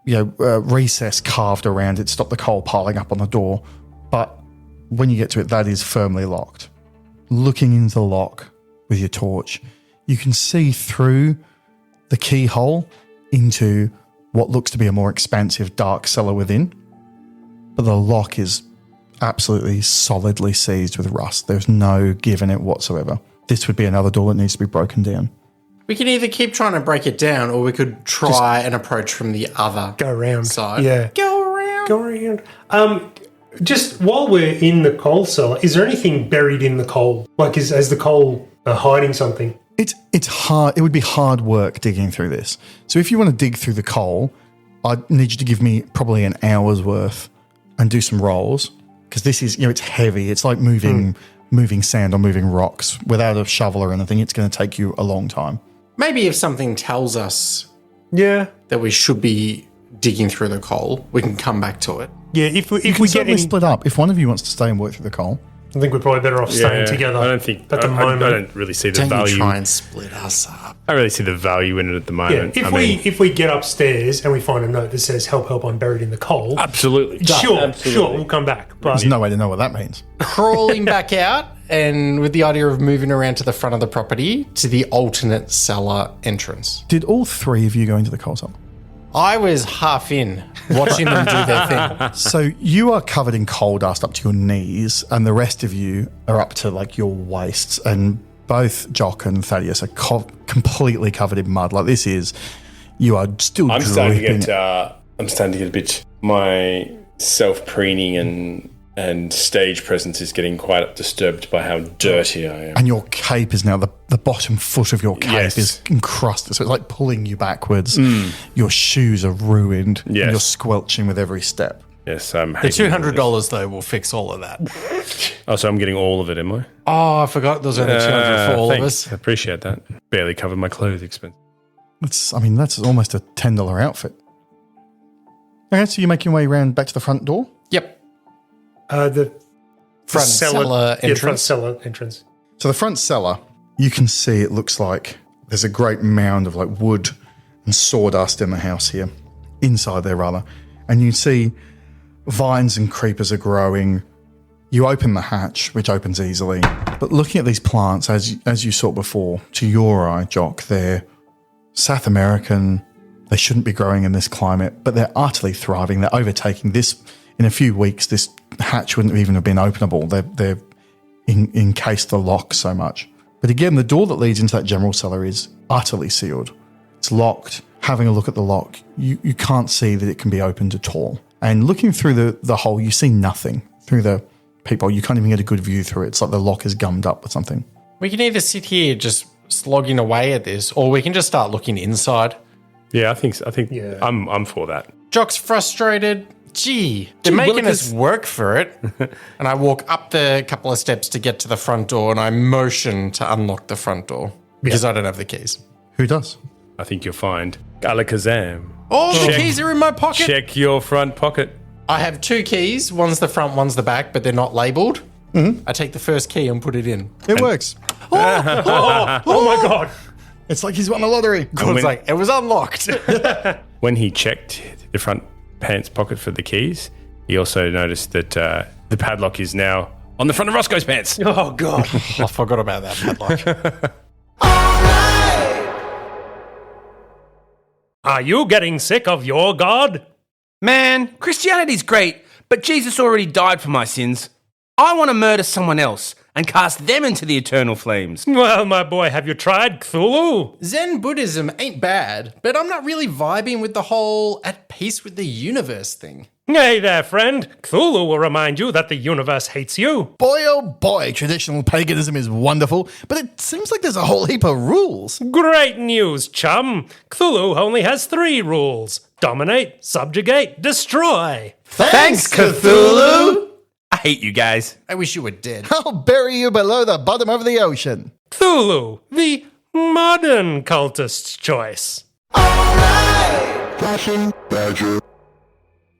recess carved around it to stop the coal piling up on the door. But when you get to it, that is firmly locked. Looking into the lock with your torch, you can see through the keyhole into what looks to be a more expansive dark cellar within. But the lock is absolutely solidly seized with rust. There's no give in it whatsoever. This would be another door that needs to be broken down. We can either keep trying to break it down or we could try an approach from the other Go around. side. Yeah. Go around. Go around. Just while we're in the coal cellar, is there anything buried in the coal? Like, is the coal hiding something? It's hard. It would be hard work digging through this. So if you want to dig through the coal, I'd need you to give me probably an hour's worth and do some rolls, because this is, it's heavy. It's like moving sand or moving rocks. Without a shovel or anything, it's going to take you a long time. Maybe if something tells us Yeah. that we should be digging through the coal, we can come back to it. Yeah, if we We get certainly any, split up. If one of you wants to stay and work through the coal, I think we're probably better off staying together. I don't think at the moment. I don't really see the Don't you value. try and split us up. I really see the value in it at the moment. Yeah, if we get upstairs and we find a note that says "Help, help! I'm buried in the coal." absolutely, Sure, we'll come back. But there's no way to know what that means. Crawling back out, and with the idea of moving around to the front of the property to the alternate cellar entrance. Did all three of you go into the coal cellar? I was half in, watching them do their thing. So you are covered in coal dust up to your knees, and the rest of you are up to like your waists. And both Jock and Thaddeus are completely covered in mud. Like this is, you are still. I'm starting to get a bit. My self-preening and stage presence is getting quite disturbed by how dirty I am. And your cape is now the bottom foot of your cape Yes. is encrusted, so it's like pulling you backwards. Your shoes are ruined. Yes. And you're squelching with every step. Yes, I'm. The $200 though will fix all of that. Oh, so I'm getting all of it, am I? Oh, I forgot there was only 200 for all of Thanks. us. I appreciate that. Barely covered my clothes expense. That's almost a $10 outfit. Okay, so you're making your way around back to the front door. Yep. the Front cellar yeah, entrance. front cellar entrance. So the front cellar, you can see it looks like there's a great mound of like wood and sawdust in the house here, inside there rather. And you see vines and creepers are growing. You open the hatch, which opens easily. But looking at these plants, as you saw before, to your eye, Jock, they're South American. They shouldn't be growing in this climate, but they're utterly thriving. They're overtaking this. In a few weeks, this hatch wouldn't even have been openable. They're encased the lock so much. But again, the door that leads into that general cellar is utterly sealed. It's locked. Having a look at the lock, you can't see that it can be opened at all. And looking through the hole, you see nothing through the peephole. You can't even get a good view through it. It's like the lock is gummed up with something. We can either sit here just slogging away at this, or we can just start looking inside. Yeah, I think Yeah. I'm for that. Jock's frustrated. Gee, they're making us work for it. And I walk up the couple of steps to get to the front door, and I motion to unlock the front door because I don't have the keys. Who does? I think you'll find Alakazam. Oh, the keys are in my pocket. Check your front pocket. I have two keys. One's the front, one's the back, but they're not labelled. I take the first key and put it in. It works. Oh my god! It's like he's won the lottery. It's like, it was unlocked. When he checked the front pants pocket for the keys, he also noticed that the padlock is now on the front of Roscoe's pants. Oh god! I forgot about that padlock. Are you getting sick of your god? Man, Christianity's great, but Jesus already died for my sins. I want to murder someone else and cast them into the eternal flames. Well, my boy, have you tried Cthulhu? Zen Buddhism ain't bad, but I'm not really vibing with the whole at peace with the universe thing. Hey there, friend. Cthulhu will remind you that the universe hates you. Boy, oh boy, traditional paganism is wonderful, but it seems like there's a whole heap of rules. Great news, chum. Cthulhu only has 3 rules. Dominate, subjugate, destroy. Thanks, Cthulhu! I hate you guys. I wish you were dead. I'll bury you below the bottom of the ocean. Cthulhu, the modern cultist's choice. Flashing badger.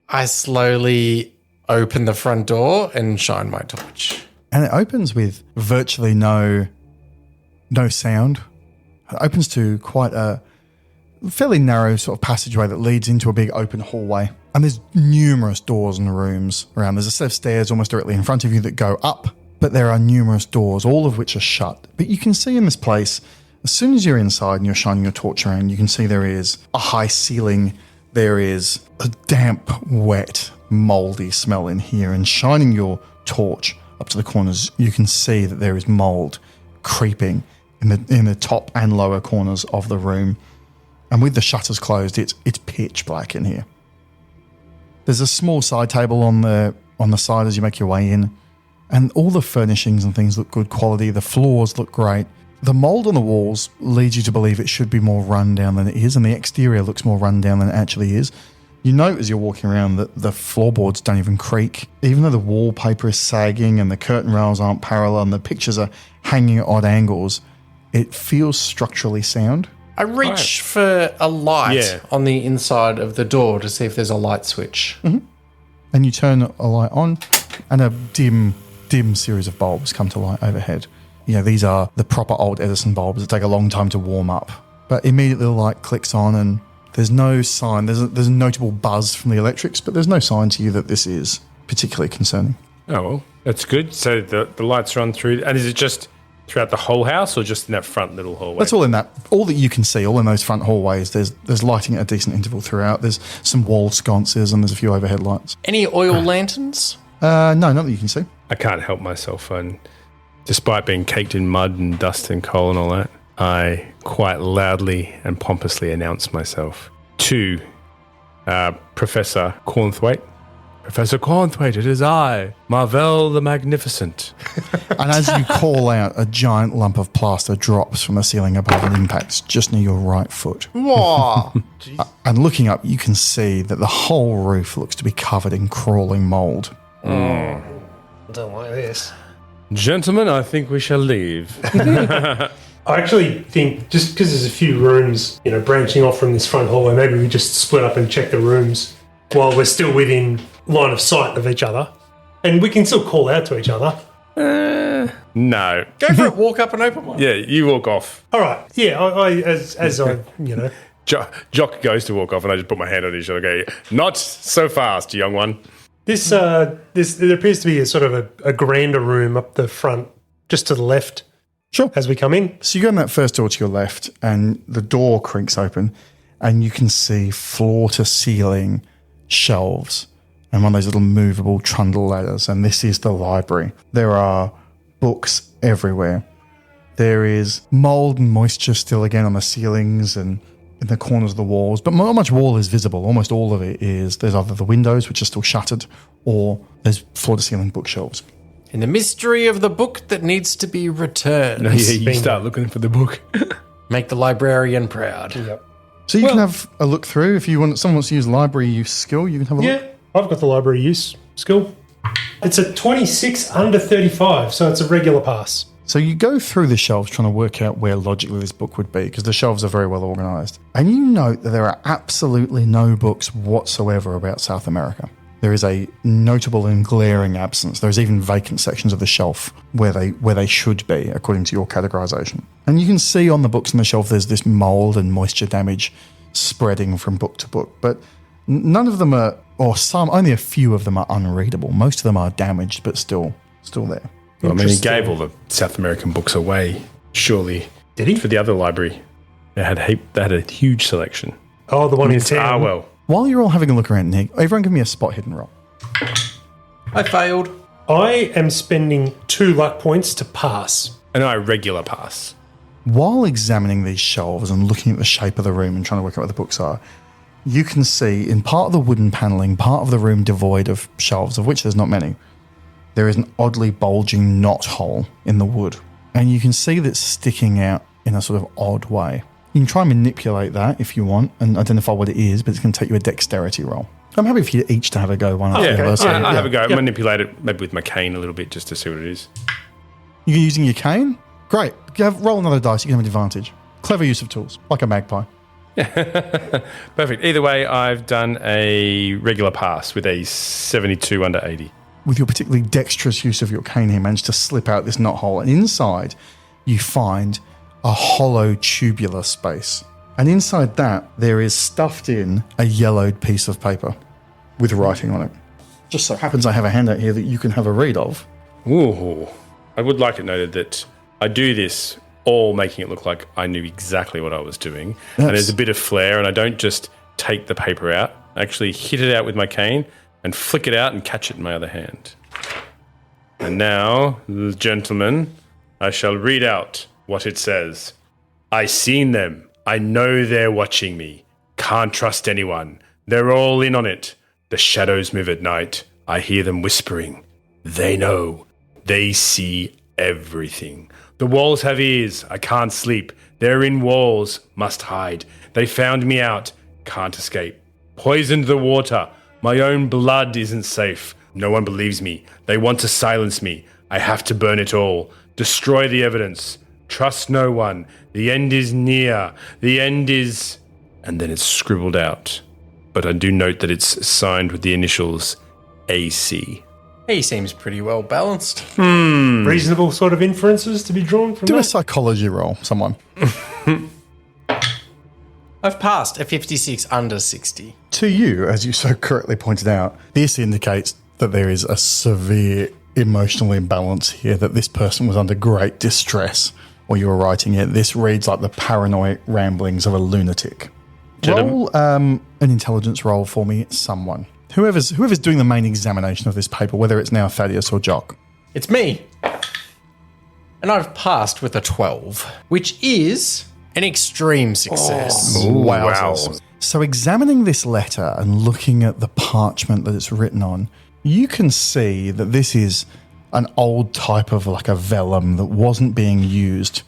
I slowly open the front door and shine my torch. And it opens with virtually no sound. It opens to quite a fairly narrow sort of passageway that leads into a big open hallway. And there's numerous doors and rooms around. There's a set of stairs almost directly in front of you that go up, but there are numerous doors, all of which are shut. But you can see in this place, as soon as you're inside and you're shining your torch around, you can see there is a high ceiling. There is a damp, wet, mouldy smell in here. And shining your torch up to the corners, you can see that there is mould creeping in the top and lower corners of the room. And with the shutters closed, it's pitch black in here. There's a small side table on the side as you make your way in, and all the furnishings and things look good quality. The floors look great. The mould on the walls leads you to believe it should be more run down than it is, and the exterior looks more run down than it actually is. You note as you're walking around that the floorboards don't even creak, even though the wallpaper is sagging and the curtain rails aren't parallel and the pictures are hanging at odd angles. It feels structurally sound. I reach for a light on the inside of the door to see if there's a light switch. Mm-hmm. And you turn a light on, and a dim series of bulbs come to light overhead. Yeah, these are the proper old Edison bulbs that take a long time to warm up. But immediately the light clicks on, and there's no sign. There's a notable buzz from the electrics, but there's no sign to you that this is particularly concerning. Oh, well, that's good. So the lights run through. And is it just throughout the whole house or just in that front little hallway? That's all that you can see, all in those front hallways. There's lighting at a decent interval throughout. There's some wall sconces and there's a few overhead lights. Any oil lanterns? No, not that you can see. I can't help myself. And despite being caked in mud and dust and coal and all that, I quite loudly and pompously announce myself to Professor Cornthwaite. Professor Cornthwaite, it is I, Marvell the Magnificent. And as you call out, a giant lump of plaster drops from the ceiling above and impacts just near your right foot. Whoa. And looking up, you can see that the whole roof looks to be covered in crawling mould. I don't like this. Gentlemen, I think we shall leave. I actually think just because there's a few rooms, branching off from this front hallway, maybe we just split up and check the rooms while we're still within line of sight of each other. And we can still call out to each other. No. Go for it, walk up and open one. Yeah, you walk off. All right. Yeah, as I. Jock goes to walk off and I just put my hand on his shoulder and go, not so fast, young one. There appears to be a sort of a grander room up the front, just to the left. Sure. As we come in. So you go in that first door to your left, and the door creaks open, and you can see floor-to-ceiling shelves and one of those little movable trundle ladders, and this is the library. There are books everywhere. There is mould and moisture still again on the ceilings and in the corners of the walls, but not much wall is visible. Almost all of it is, there's either the windows, which are still shuttered, or there's floor-to-ceiling bookshelves. And the mystery of the book that needs to be returned. Yeah, you start looking for the book. Make the librarian proud. Yep. So you can have a look through. If someone wants to use library use skill, you can have a look. Yeah, I've got the library use skill. It's a 26 under 35, so it's a regular pass. So you go through the shelves trying to work out where logically this book would be, because the shelves are very well organised. And you note that there are absolutely no books whatsoever about South America. There is a notable and glaring absence. There's even vacant sections of the shelf where they should be, according to your categorization. And you can see on the books on the shelf there's this mold and moisture damage spreading from book to book. But none of them are, or some, only a few of them are unreadable. Most of them are damaged, but still there. Well, I mean, he gave all the South American books away, surely. Did he? For the other library. They had a huge selection. Oh, the one in Miss town. Arwell. While you're all having a look around, Nick, everyone give me a spot hidden roll. I failed. I am spending 2 luck points to pass. And I regular pass. While examining these shelves and looking at the shape of the room and trying to work out what the books are, you can see in part of the wooden panelling, part of the room devoid of shelves, of which there's not many, there is an oddly bulging knot hole in the wood. And you can see that's sticking out in a sort of odd way. You can try and manipulate that if you want and identify what it is, but it's going to take you a dexterity roll. I'm happy for you each to have a go one after the other. So, I have a go. Manipulate it maybe with my cane a little bit just to see what it is. You're using your cane? Great. Roll another dice, you can have an advantage. Clever use of tools, like a magpie. Perfect. Either way, I've done a regular pass with a 72 under 80. With your particularly dexterous use of your cane here, managed to slip out this knot hole, and inside you find a hollow tubular space. And inside that, there is stuffed in a yellowed piece of paper with writing on it. Just so happens I have a handout here that you can have a read of. Ooh. I would like it noted that I do this all making it look like I knew exactly what I was doing. Yes. And there's a bit of flair, and I don't just take the paper out. I actually hit it out with my cane and flick it out and catch it in my other hand. And now, gentlemen, I shall read out what it says. I seen them. I know they're watching me. Can't trust anyone. They're all in on it. The shadows move at night. I hear them whispering. They know. They see everything. The walls have ears. I can't sleep. They're in walls. Must hide. They found me out. Can't escape. Poisoned the water. My own blood isn't safe. No one believes me. They want to silence me. I have to burn it all. Destroy the evidence. Trust no one. The end is near. The end is... And then it's scribbled out. But I do note that it's signed with the initials AC. He seems pretty well balanced. Reasonable sort of inferences to be drawn from Do that. a psychology roll, someone. I've passed a 56 under 60. To you, as you so correctly pointed out, this indicates that there is a severe emotional imbalance here, that this person was under great distress while you were writing it. This reads like the paranoid ramblings of a lunatic. Roll an intelligence roll for me, someone. Whoever's doing the main examination of this paper, whether it's now Thaddeus or Jock. It's me. And I've passed with a 12, which is an extreme success. Wow. So examining this letter and looking at the parchment that it's written on, you can see that this is an old type of like a vellum that wasn't being used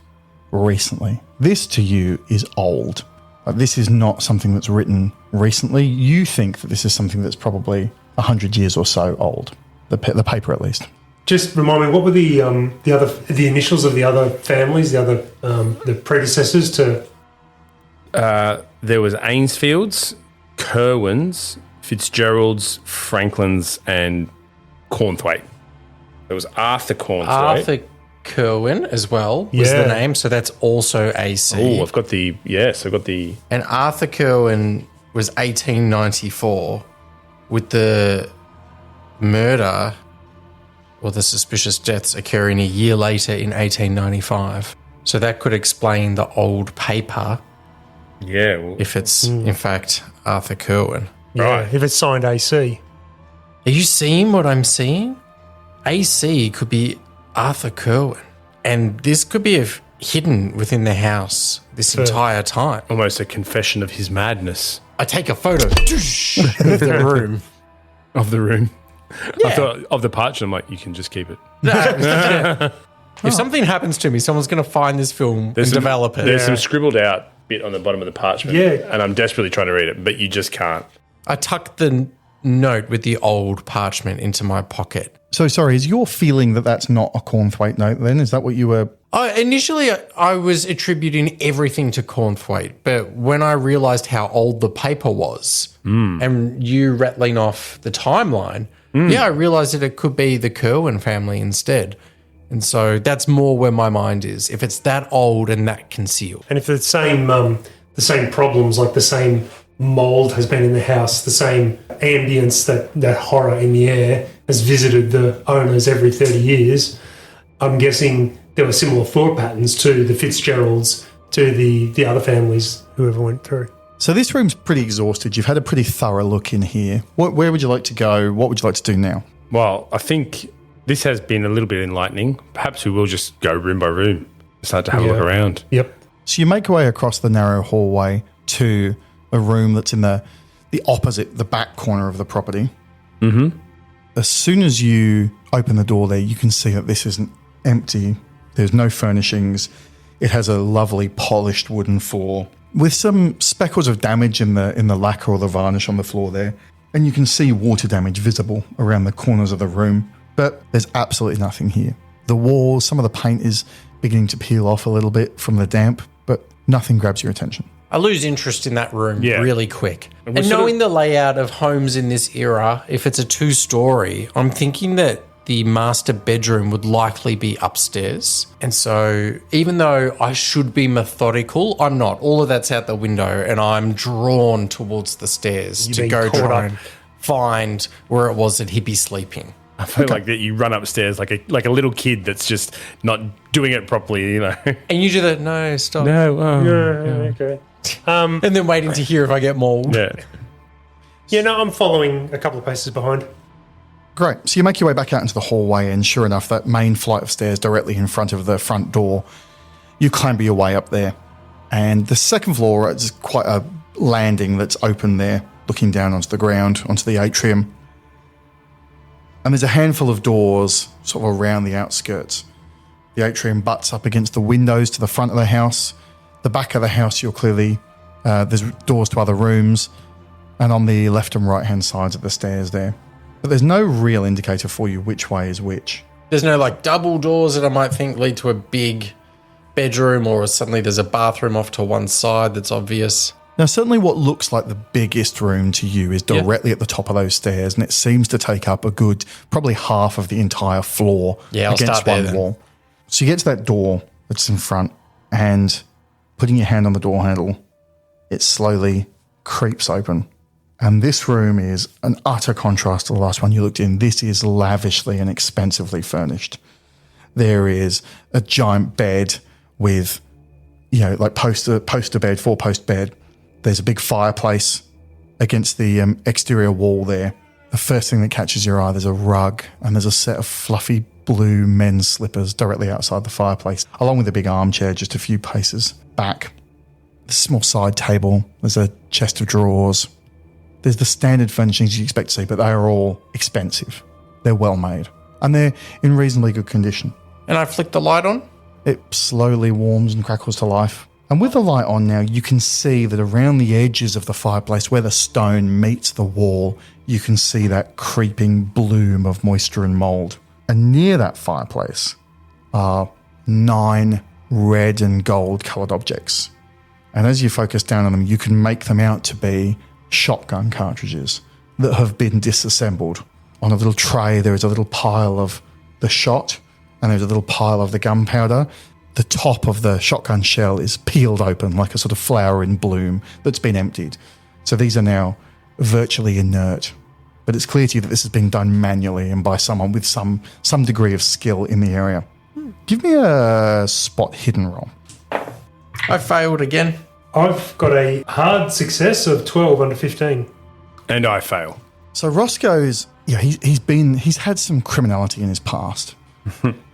recently. This to you is old. This is not something that's written recently. You think that this is something that's probably 100 years or so old, the paper at least. Just remind me, what were the initials of the other families, the predecessors to? There was Ainsfield's, Kerwin's, Fitzgerald's, Franklin's, and Cornthwaite. There was Arthur Cornthwaite. Arthur Kerwin as well was the name, so that's also AC. Oh, I've got the... And Arthur Kerwin was 1894 with the murder or the suspicious deaths occurring a year later in 1895. So that could explain the old paper Yeah. Well, if it's, in fact, Arthur Kerwin. Yeah, if it's signed AC. Are you seeing what I'm seeing? AC could be Arthur Kerwin. And this could be hidden within the house this entire time. almost a confession of his madness. I take a photo of the room. Of the room. I thought of the parchment, I'm like, you can just keep it. If something happens to me, someone's going to find this film and develop it. There's some scribbled out bit on the bottom of the parchment. Yeah. And I'm desperately trying to read it, but you just can't. I tucked the note with the old parchment into my pocket. So sorry, is your feeling that that's not a Cornthwaite note then? Is that what you were... Initially, I was attributing everything to Cornthwaite, but when I realised how old the paper was and you rattling off the timeline, I realised that it could be the Kerwin family instead. And so that's more where my mind is, if it's that old and that concealed. And if the same problems, like the same mold has been in the house, the same ambience, that horror in the air has visited the owners every 30 years, I'm guessing there were similar thought patterns to the Fitzgeralds, to the other families, whoever went through. So this room's pretty exhausted. You've had a pretty thorough look in here. Where would you like to go? What would you like to do now? Well, I think this has been a little bit enlightening. Perhaps we will just go room by room, start to have a look around. Yep. So you make your way across the narrow hallway to a room that's in the opposite, the back corner of the property. Mm-hmm. As soon as you open the door there, you can see that this isn't empty. There's no furnishings. It has a lovely polished wooden floor with some speckles of damage in the lacquer or the varnish on the floor there. And you can see water damage visible around the corners of the room, but there's absolutely nothing here. The walls, some of the paint is beginning to peel off a little bit from the damp, but nothing grabs your attention. I lose interest in that room really quick. And And knowing the layout of homes in this era, if it's a 2-story, I'm thinking that the master bedroom would likely be upstairs. And so even though I should be methodical, I'm not. All of that's out the window and I'm drawn towards the stairs to go try and find where it was that he'd be sleeping. I feel like that you run upstairs like a little kid that's just not doing it properly, you know. And you do that, no, stop. Okay. And then waiting to hear if I get mauled. Yeah. Yeah, no, I'm following a couple of paces behind. Great. So you make your way back out into the hallway, and sure enough, that main flight of stairs directly in front of the front door, you clamber your way up there. And the second floor is quite a landing that's open there, looking down onto the ground, onto the atrium. And there's a handful of doors sort of around the outskirts. The atrium butts up against the windows to the front of the house. The back of the house, you're clearly, there's doors to other rooms. And on the left and right-hand sides of the stairs there. But there's no real indicator for you which way is which. There's no like double doors that I might think lead to a big bedroom, or suddenly there's a bathroom off to one side that's obvious. Now, certainly what looks like the biggest room to you is directly at the top of those stairs, and it seems to take up a good, probably half of the entire floor I'll against start there one then. wall. So you get to that door that's in front, and putting your hand on the door handle, it slowly creeps open. And this room is an utter contrast to the last one you looked in. This is lavishly and expensively furnished. There is a giant bed with, like poster bed, 4-post bed. There's a big fireplace against the exterior wall there. The first thing that catches your eye, there's a rug, and there's a set of fluffy blue men's slippers directly outside the fireplace, along with a big armchair just a few paces back. There's a small side table. There's a chest of drawers. There's the standard furnishings you expect to see, but they are all expensive. They're well made, and they're in reasonably good condition. And I flick the light on. It slowly warms and crackles to life. And with the light on now, you can see that around the edges of the fireplace, where the stone meets the wall, you can see that creeping bloom of moisture and mould. And near that fireplace are 9 red and gold coloured objects. And as you focus down on them, you can make them out to be shotgun cartridges that have been disassembled. On a little tray, there is a little pile of the shot, and there's a little pile of the gunpowder. The top of the shotgun shell is peeled open like a sort of flower in bloom that's been emptied. So these are now virtually inert. But it's clear to you that this has been done manually and by someone with some degree of skill in the area. Give me a spot hidden roll. I failed again. I've got a hard success of 12 under 15. And I fail. So Roscoe's, he's had some criminality in his past.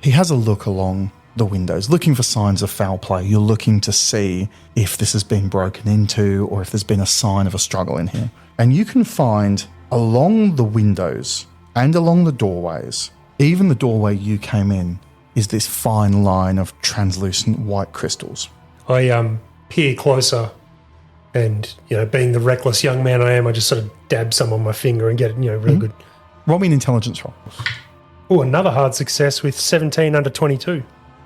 He has a look along the windows, looking for signs of foul play. You're looking to see if this has been broken into or if there's been a sign of a struggle in here. And you can find along the windows and along the doorways, even the doorway you came in, is this fine line of translucent white crystals. I peer closer and, being the reckless young man I am, I just sort of dab some on my finger and get it, really good. Roll me an intelligence roll. Oh, another hard success with 17 under 22.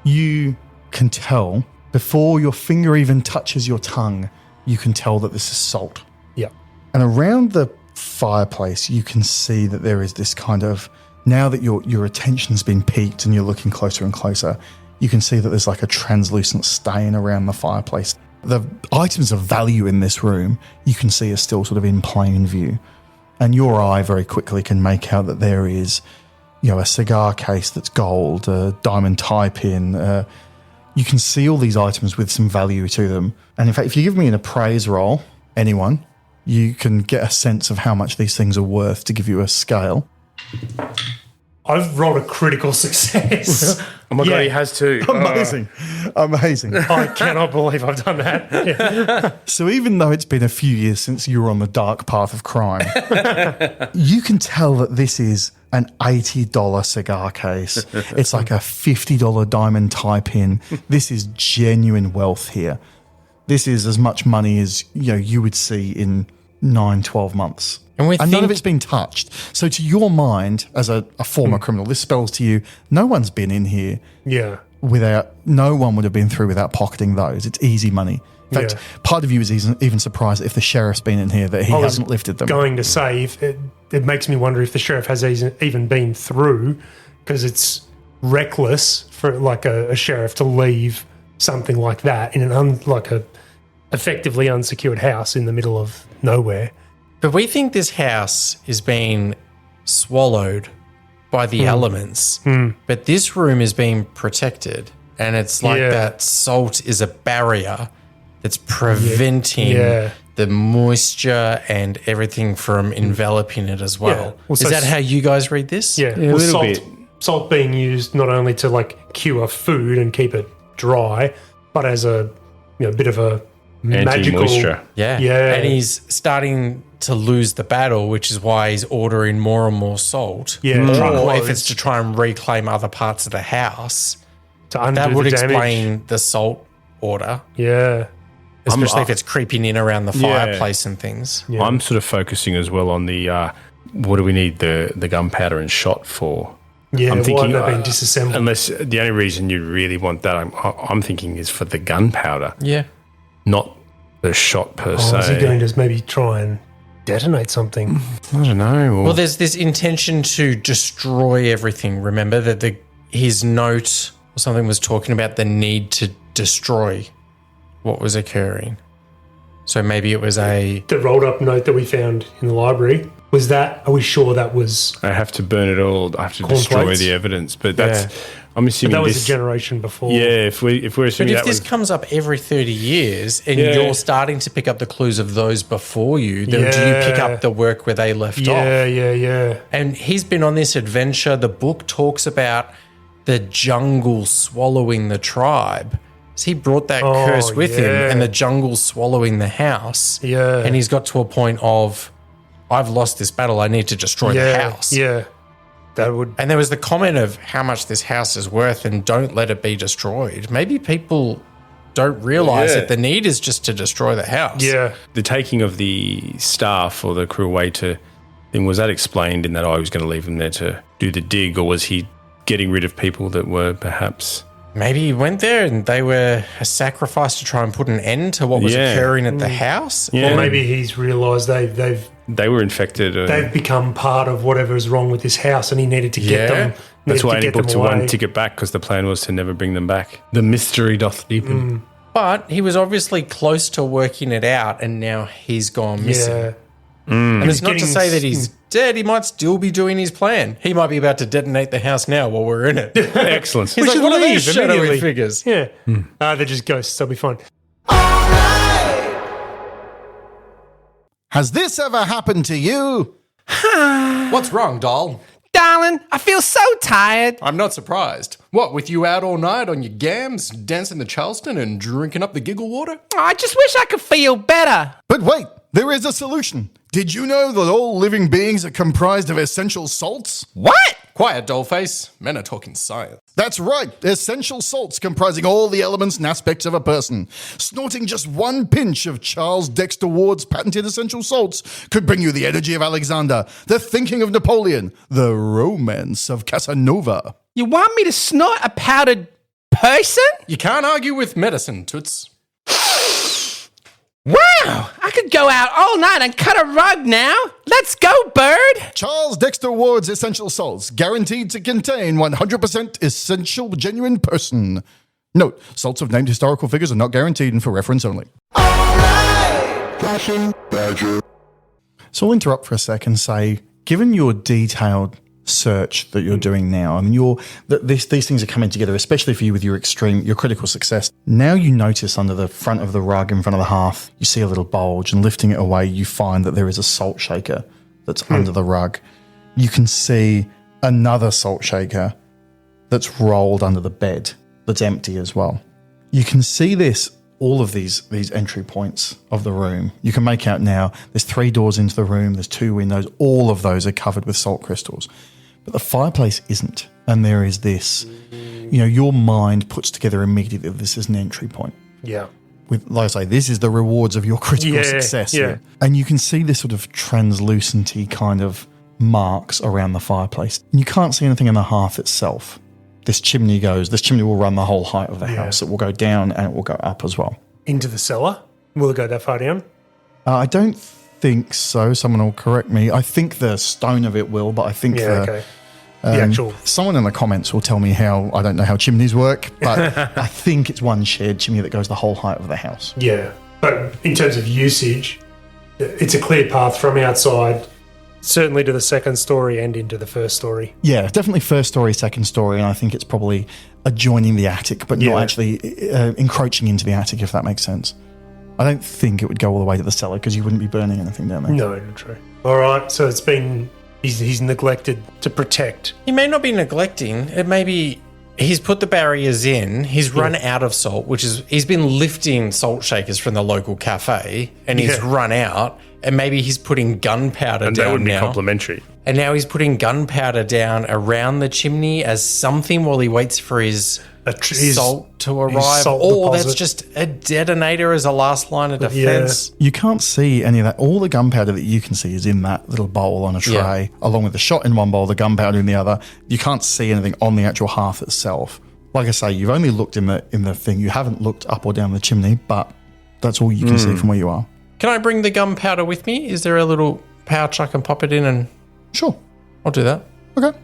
You can tell, before your finger even touches your tongue, you can tell that this is salt. Yeah. And around the fireplace, you can see that there is this kind of, now that your attention's been piqued and you're looking closer and closer, you can see that there's like a translucent stain around the fireplace. The items of value in this room, you can see are still sort of in plain view. And your eye very quickly can make out that there is, a cigar case that's gold, a diamond tie pin. You can see all these items with some value to them. And in fact, if you give me an appraise roll, anyone, you can get a sense of how much these things are worth to give you a scale. I've rolled a critical success. Oh my God, he has too. Amazing. Amazing. I cannot believe I've done that. Yeah. So even though it's been a few years since you were on the dark path of crime, you can tell that this is an $80 cigar case. It's like a $50 diamond tie pin. This is genuine wealth here. This is as much money as you would see in 9-12 months. And none of it's been touched. So to your mind, as a former criminal, this spells to you, no one's been in here no one would have been through without pocketing those. It's easy money. In fact, part of you is even surprised if the sheriff's been in here that he hasn't lifted them. Going to say, it makes me wonder if the sheriff has even been through, because it's reckless for like a sheriff to leave something like that in a effectively unsecured house in the middle of nowhere. But we think this house is being swallowed by the elements. But this room is being protected. And it's like that salt is a barrier that's preventing the moisture and everything from enveloping it as well. Is that how you guys read this? Yeah, a little bit. Salt being used not only to like cure food and keep it dry, but as a bit of a magical moisture. Yeah. And he's starting to lose the battle, which is why he's ordering more and more salt. Or if it's to try and reclaim other parts of the house, that would explain the salt order. Yeah. Especially if it's creeping in around the fireplace and things. Yeah. I'm sort of focusing as well on the what do we need the gunpowder and shot for? Yeah, I'm thinking, why have they been disassembled? Unless the only reason you really want that, I'm thinking, is for the gunpowder. Yeah. Not the shot per se. Is he going to maybe try and detonate something? I don't know. Well, there's this intention to destroy everything. Remember that his note or something was talking about the need to destroy what was occurring. So maybe it was the rolled up note that we found in the library. Was that? Are we sure that was? I have to burn it all. I have to destroy the evidence. But that's. I'm assuming that was a generation before. Yeah, if we're assuming but if this comes up every 30 years and you're starting to pick up the clues of those before you, then do you pick up the work where they left off? Yeah. And he's been on this adventure. The book talks about the jungle swallowing the tribe. So he brought that curse with him, and the jungle swallowing the house. Yeah. And he's got to a point of, I've lost this battle. I need to destroy the house. Yeah. That would. And there was the comment of how much this house is worth and don't let it be destroyed. Maybe people don't realize that the need is just to destroy the house. Yeah. The taking of the staff or the crew away thing, was that explained in that I was going to leave them there to do the dig, or was he getting rid of people that were perhaps... Maybe he went there and they were a sacrifice to try and put an end to what was occurring at the house. Yeah. Or maybe he's realised they were infected. They've become part of whatever is wrong with this house, and he needed to get them. That's why he booked one ticket back, because the plan was to never bring them back. The mystery doth deepen. But he was obviously close to working it out, and now he's gone missing. Yeah. And it's not to say that he's dead. He might still be doing his plan. He might be about to detonate the house now while we're in it. Excellent. He's like, what are these shadowy figures? Yeah. They're just ghosts. They'll be fine. Has this ever happened to you? What's wrong, doll? Darling, I feel so tired. I'm not surprised. What, with you out all night on your gams, dancing the Charleston and drinking up the giggle water? I just wish I could feel better. But wait, there is a solution. Did you know that all living beings are comprised of essential salts? What? Quiet, dollface. Men are talking science. That's right, essential salts comprising all the elements and aspects of a person. Snorting just one pinch of Charles Dexter Ward's patented essential salts could bring you the energy of Alexander, the thinking of Napoleon, the romance of Casanova. You want me to snort a powdered person? You can't argue with medicine, Toots. Wow, I could go out all night and cut a rug now. Let's go, bird. Charles Dexter Ward's essential salts, guaranteed to contain 100% essential genuine person. Note, salts of named historical figures are not guaranteed and for reference only. Flashing badger. So I'll interrupt for a sec and say, given your detailed search that you're doing now, I mean, these things are coming together, especially for you with your critical success. Now you notice under the front of the rug in front of the hearth, you see a little bulge, and lifting it away, you find that there is a salt shaker that's under the rug. You can see another salt shaker that's rolled under the bed that's empty as well. You can see this, all of these entry points of the room. You can make out now there's 3 doors into the room, there's 2 windows, all of those are covered with salt crystals. But the fireplace isn't. And there is this, your mind puts together immediately that this is an entry point. Yeah. With, like I say, this is the rewards of your critical success. Yeah. Here. And you can see this sort of translucenty kind of marks around the fireplace. And you can't see anything in the hearth itself. This chimney will run the whole height of the house. It will go down and it will go up as well. Into the cellar? Will it go that far down? I don't think so. Someone will correct me. I think the stone of it will, but I think The actual... Someone in the comments will tell me how, I don't know how chimneys work, but I think it's one shared chimney that goes the whole height of the house. Yeah. But in terms of usage, it's a clear path from outside, certainly to the second story and into the first story. Yeah, definitely first story, second story, and I think it's probably adjoining the attic, but not actually encroaching into the attic, if that makes sense. I don't think it would go all the way to the cellar because you wouldn't be burning anything down there. No, not true. All right, so it's been... He's neglected to protect. He may not be neglecting. It may be he's put the barriers in. He's run out of salt, which is he's been lifting salt shakers from the local cafe, and he's run out. And maybe he's putting gunpowder And down that would be now. complimentary. And now he's putting gunpowder down around the chimney as something while he waits for his salt to arrive. salt Or deposit. that's just a detonator as a last line of defense. You can't see any of that. All the gunpowder that you can see is in that little bowl on a tray, along with the shot in one bowl, the gunpowder in the other. You can't see anything on the actual hearth itself. Like I say, you've only looked in the thing. You haven't looked up or down the chimney, but that's all you can see from where you are. Can I bring the gunpowder with me? Is there a little pouch I can pop it in? And Sure. I'll do that. Okay.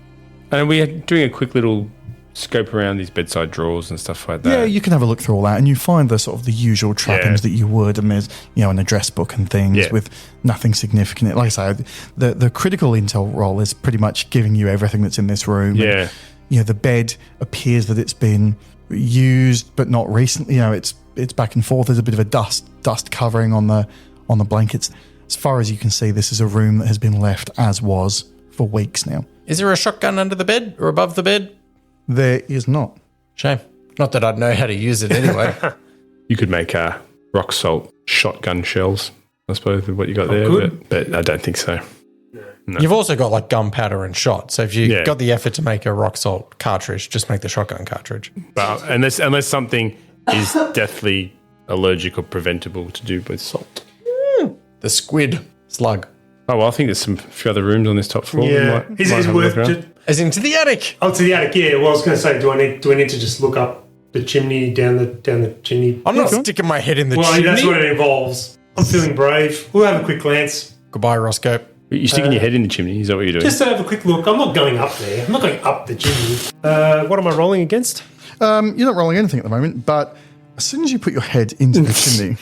And we're doing a quick little scope around these bedside drawers and stuff like that. Yeah, you can have a look through all that, and you find the sort of the usual trappings that you would, and there's an address book and things with nothing significant. Like I say, the critical intel roll is pretty much giving you everything that's in this room. Yeah. And, the bed appears that it's been used, but not recently. It's back and forth. There's a bit of a dust covering on the blankets. As far as you can see, this is a room that has been left as was for weeks now. Is there a shotgun under the bed or above the bed? There is not. Shame. Not that I'd know how to use it anyway. You could make rock salt shotgun shells, I suppose, with what you got there, but I don't think so. No. You've also got like gunpowder and shot. So if you got the effort to make a rock salt cartridge, just make the shotgun cartridge. But unless something is deathly allergic or preventable to do with salt. The squid slug. Oh, well, I think there's a few other rooms on this top floor. Yeah. Is it worth... As into the attic. Oh, to the attic, yeah. Well, I was going to say, do I need to just look up the chimney, down the chimney? I'm not sticking my head in the chimney. Well, that's what it involves. I'm feeling brave. We'll have a quick glance. Goodbye, Roscoe. You're sticking your head in the chimney, is that what you're doing? Just to have a quick look. I'm not going up there. I'm not going up the chimney. What am I rolling against? You're not rolling anything at the moment, but as soon as you put your head into the chimney,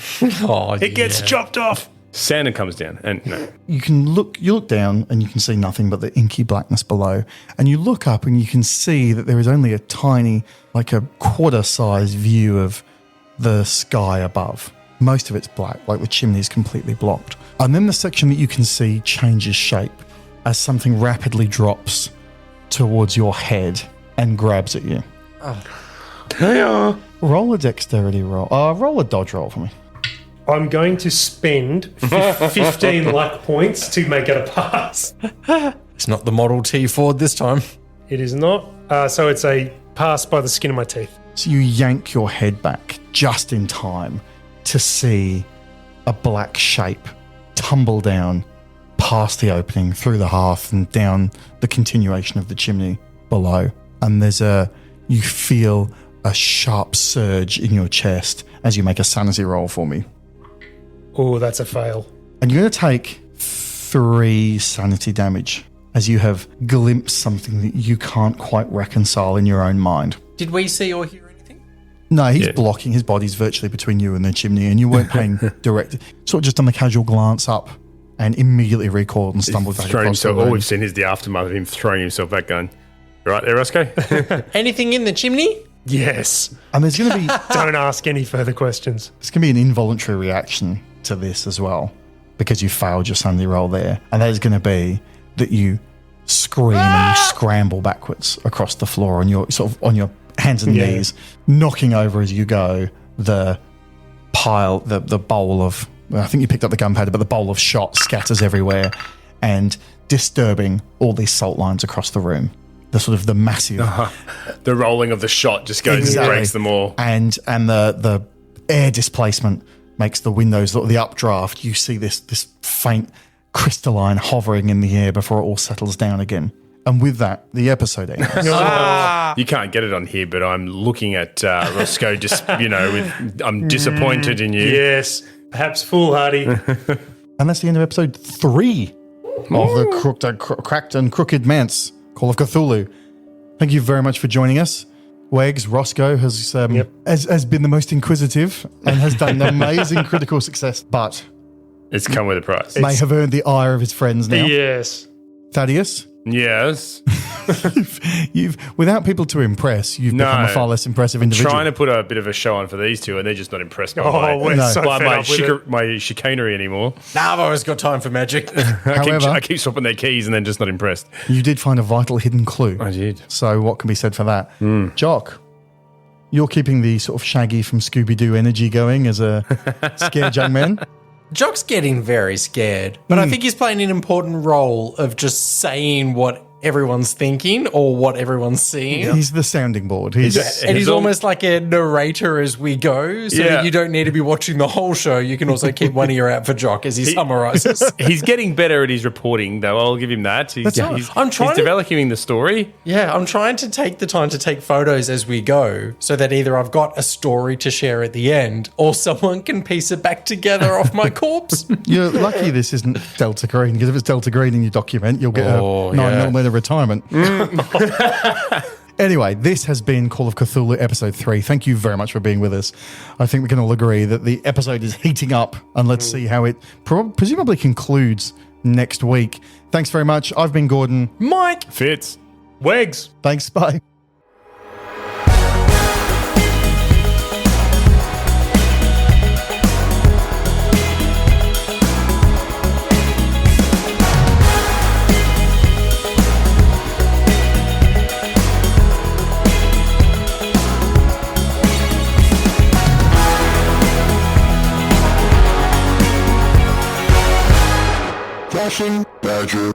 it gets chopped off. Santa comes down, and no. You look down and you can see nothing but the inky blackness below. And you look up and you can see that there is only a tiny, like a quarter-sized view of the sky above. Most of it's black, like the chimney is completely blocked. And then the section that you can see changes shape as something rapidly drops towards your head and grabs at you. Roll a dexterity roll. Roll a dodge roll for me. I'm going to spend 15 luck points to make it a pass. It's not the Model T Ford this time. It is not. So it's a pass by the skin of my teeth. So you yank your head back just in time to see a black shape tumble down past the opening, through the hearth and down the continuation of the chimney below. And you feel a sharp surge in your chest as you make a sanity roll for me. Oh, that's a fail. And you're going to take 3 sanity damage as you have glimpsed something that you can't quite reconcile in your own mind. Did we see or hear anything? No, he's blocking. His body's virtually between you and the chimney, and you weren't paying direct. Sort of just done the casual glance up and immediately recoiled and stumbled back across the All room. we've seen is the aftermath of him throwing himself back going, right there, Roscoe? Anything in the chimney? Yes. And there's going to be Don't ask any further questions. there's going to be an involuntary reaction to this as well, because you failed your sanity roll there, and that is going to be that you scream and you scramble backwards across the floor on your hands and knees, knocking over as you go the pile, the bowl of, I think you picked up the gunpowder, but the bowl of shot scatters everywhere and disturbing all these salt lines across the room. The sort of the massive... The rolling of the shot just goes and breaks them all. And the air displacement makes the windows, the updraft, you see this faint crystalline hovering in the air before it all settles down again. And with that, the episode ends. You can't get it on here, but I'm looking at Roscoe just, I'm disappointed in you. Yes, perhaps foolhardy. And that's the end of episode 3 of the Cracked and Crooked Manse, Call of Cthulhu. Thank you very much for joining us. Wags, Roscoe has been the most inquisitive and has done an amazing critical success, but It's come with a price. may have earned the ire of his friends now. Yes. Thaddeus, Yes. you've without people to impress, you've become a far less impressive individual. Trying to put a bit of a show on for these two, and they're just not impressed by We're so fed up with it. my chicanery anymore. Nah, I've always got time for magic. However, I keep swapping their keys and then just not impressed. you did find a vital hidden clue. I did. So what can be said for that? Jock, you're keeping the sort of Shaggy from Scooby-Doo energy going as a scared young man. Jock's getting very scared, but I think he's playing an important role of just saying what everyone's thinking or what everyone's seeing. He's the sounding board. He's And he's almost like a narrator as we go, so that you don't need to be watching the whole show. You can also keep one ear out for Jock as he summarizes. He's getting better at his reporting, though. I'll give him that. He's developing the story. Yeah, I'm trying to take the time to take photos as we go so that either I've got a story to share at the end or someone can piece it back together off my corpse. You're lucky this isn't Delta Green, because if it's Delta Green in your document, you'll get a 9mm retirement. Anyway, this has been Call of Cthulhu episode 3. Thank you very much for being with us. I think we can all agree that the episode is heating up, and let's see how it presumably concludes next week. Thanks very much. I've been Gordon. Mike! Fitz. Wags. Thanks. Bye. Flashing Badger.